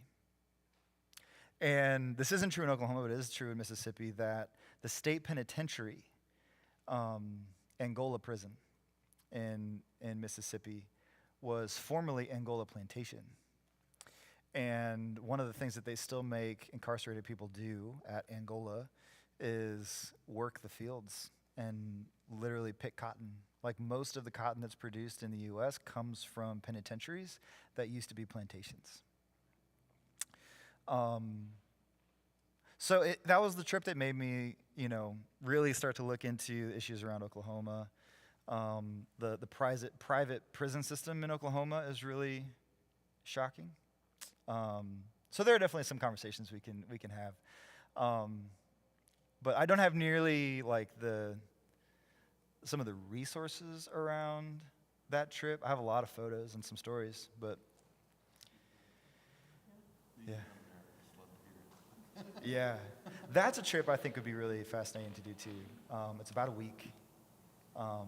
And this isn't true in Oklahoma, but it is true in Mississippi, that the state penitentiary, Angola prison in Mississippi, was formerly Angola Plantation. And one of the things that they still make incarcerated people do at Angola is work the fields and literally pick cotton. Like most of the cotton that's produced in the U.S. comes from penitentiaries that used to be plantations. So that was the trip that made me, really start to look into issues around Oklahoma. The private prison system in Oklahoma is really shocking. So there are definitely some conversations we can have. But I don't have nearly like some of the resources around that trip. I have a lot of photos and some stories, but yeah. Yeah, that's a trip I think would be really fascinating to do too. It's about a week. But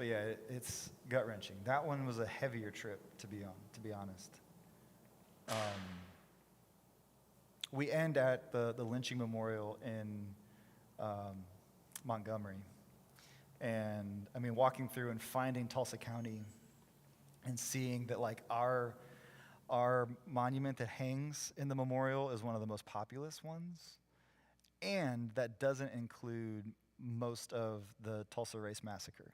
yeah, it's gut-wrenching. That one was a heavier trip to be honest. We end at the lynching memorial in Montgomery. And I mean, walking through and finding Tulsa County and seeing that like our monument that hangs in the memorial is one of the most populous ones, and that doesn't include most of the Tulsa Race Massacre.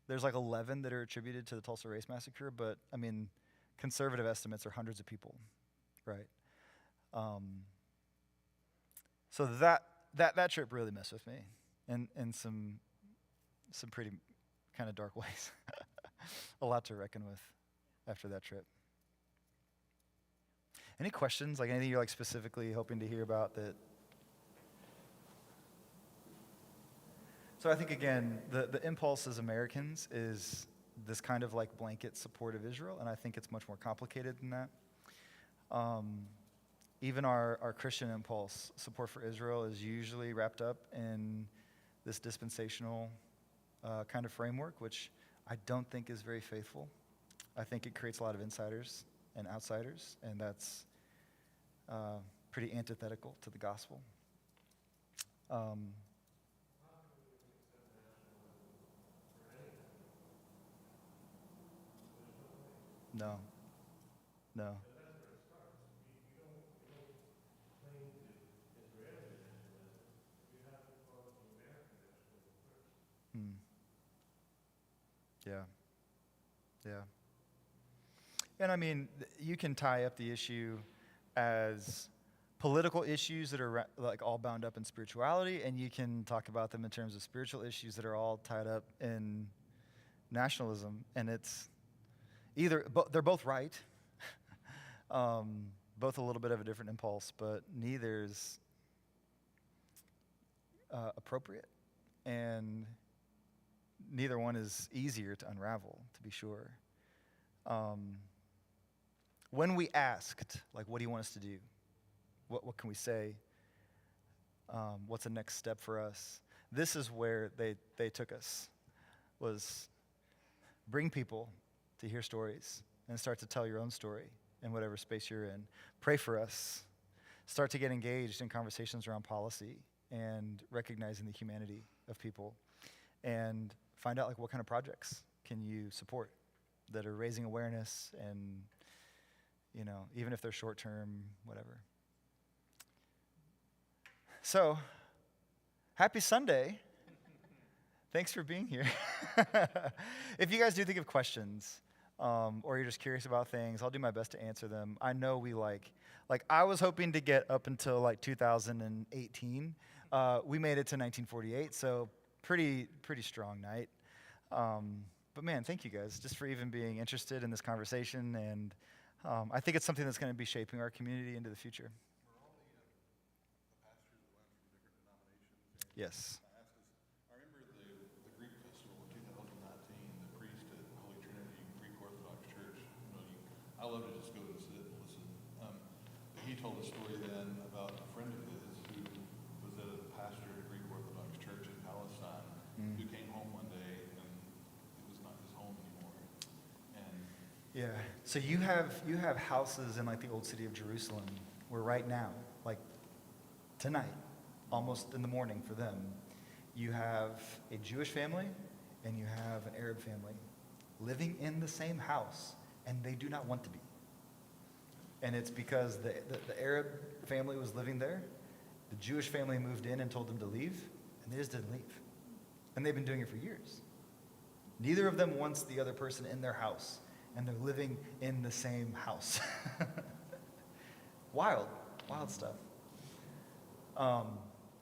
There's like 11 that are attributed to the Tulsa Race Massacre, but I mean, conservative estimates are hundreds of people, right? So that trip really messed with me in some pretty kind of dark ways. A lot to reckon with after that trip. Any questions? Like anything you're like specifically hoping to hear about that? So I think again, the impulse as Americans is this kind of like blanket support of Israel, and I think it's much more complicated than that. Even our Christian impulse, support for Israel, is usually wrapped up in this dispensational kind of framework, which I don't think is very faithful. I think it creates a lot of insiders and outsiders, and that's pretty antithetical to the gospel. No. Mm. Yeah. And I mean, you can tie up the issue as political issues that are like all bound up in spirituality, and you can talk about them in terms of spiritual issues that are all tied up in nationalism. And it's either they're both right, both a little bit of a different impulse, but neither's appropriate, and neither one is easier to unravel, to be sure. When we asked, like, what do you want us to do? What can we say? What's the next step for us? This is where they took us, was bring people to hear stories and start to tell your own story in whatever space you're in. Pray for us. Start to get engaged in conversations around policy and recognizing the humanity of people, and find out like what kind of projects can you support that are raising awareness, and even if they're short term, whatever. So, happy Sunday. Thanks for being here. If you guys do think of questions, or you're just curious about things, I'll do my best to answer them. I know we like I was hoping to get up until like 2018. We made it to 1948, so pretty strong night. But man, thank you guys just for even being interested in this conversation, and I think it's something that's going to be shaping our community into the future. We're all the pastors that went from different denominations. Yes. I remember the Greek festival in 2019, the priest at Holy Trinity Greek Orthodox Church. I love to just go and sit and listen. But he told a story then about a friend of his who was a pastor at a Greek Orthodox church in Palestine, who came home one day and it was not his home anymore. And Yeah. So you have houses in like the old city of Jerusalem where right now, like tonight, almost in the morning for them, you have a Jewish family and you have an Arab family living in the same house, and they do not want to be. And it's because the Arab family was living there, the Jewish family moved in and told them to leave, and they just didn't leave. And they've been doing it for years. Neither of them wants the other person in their house, and they're living in the same house. Wild stuff.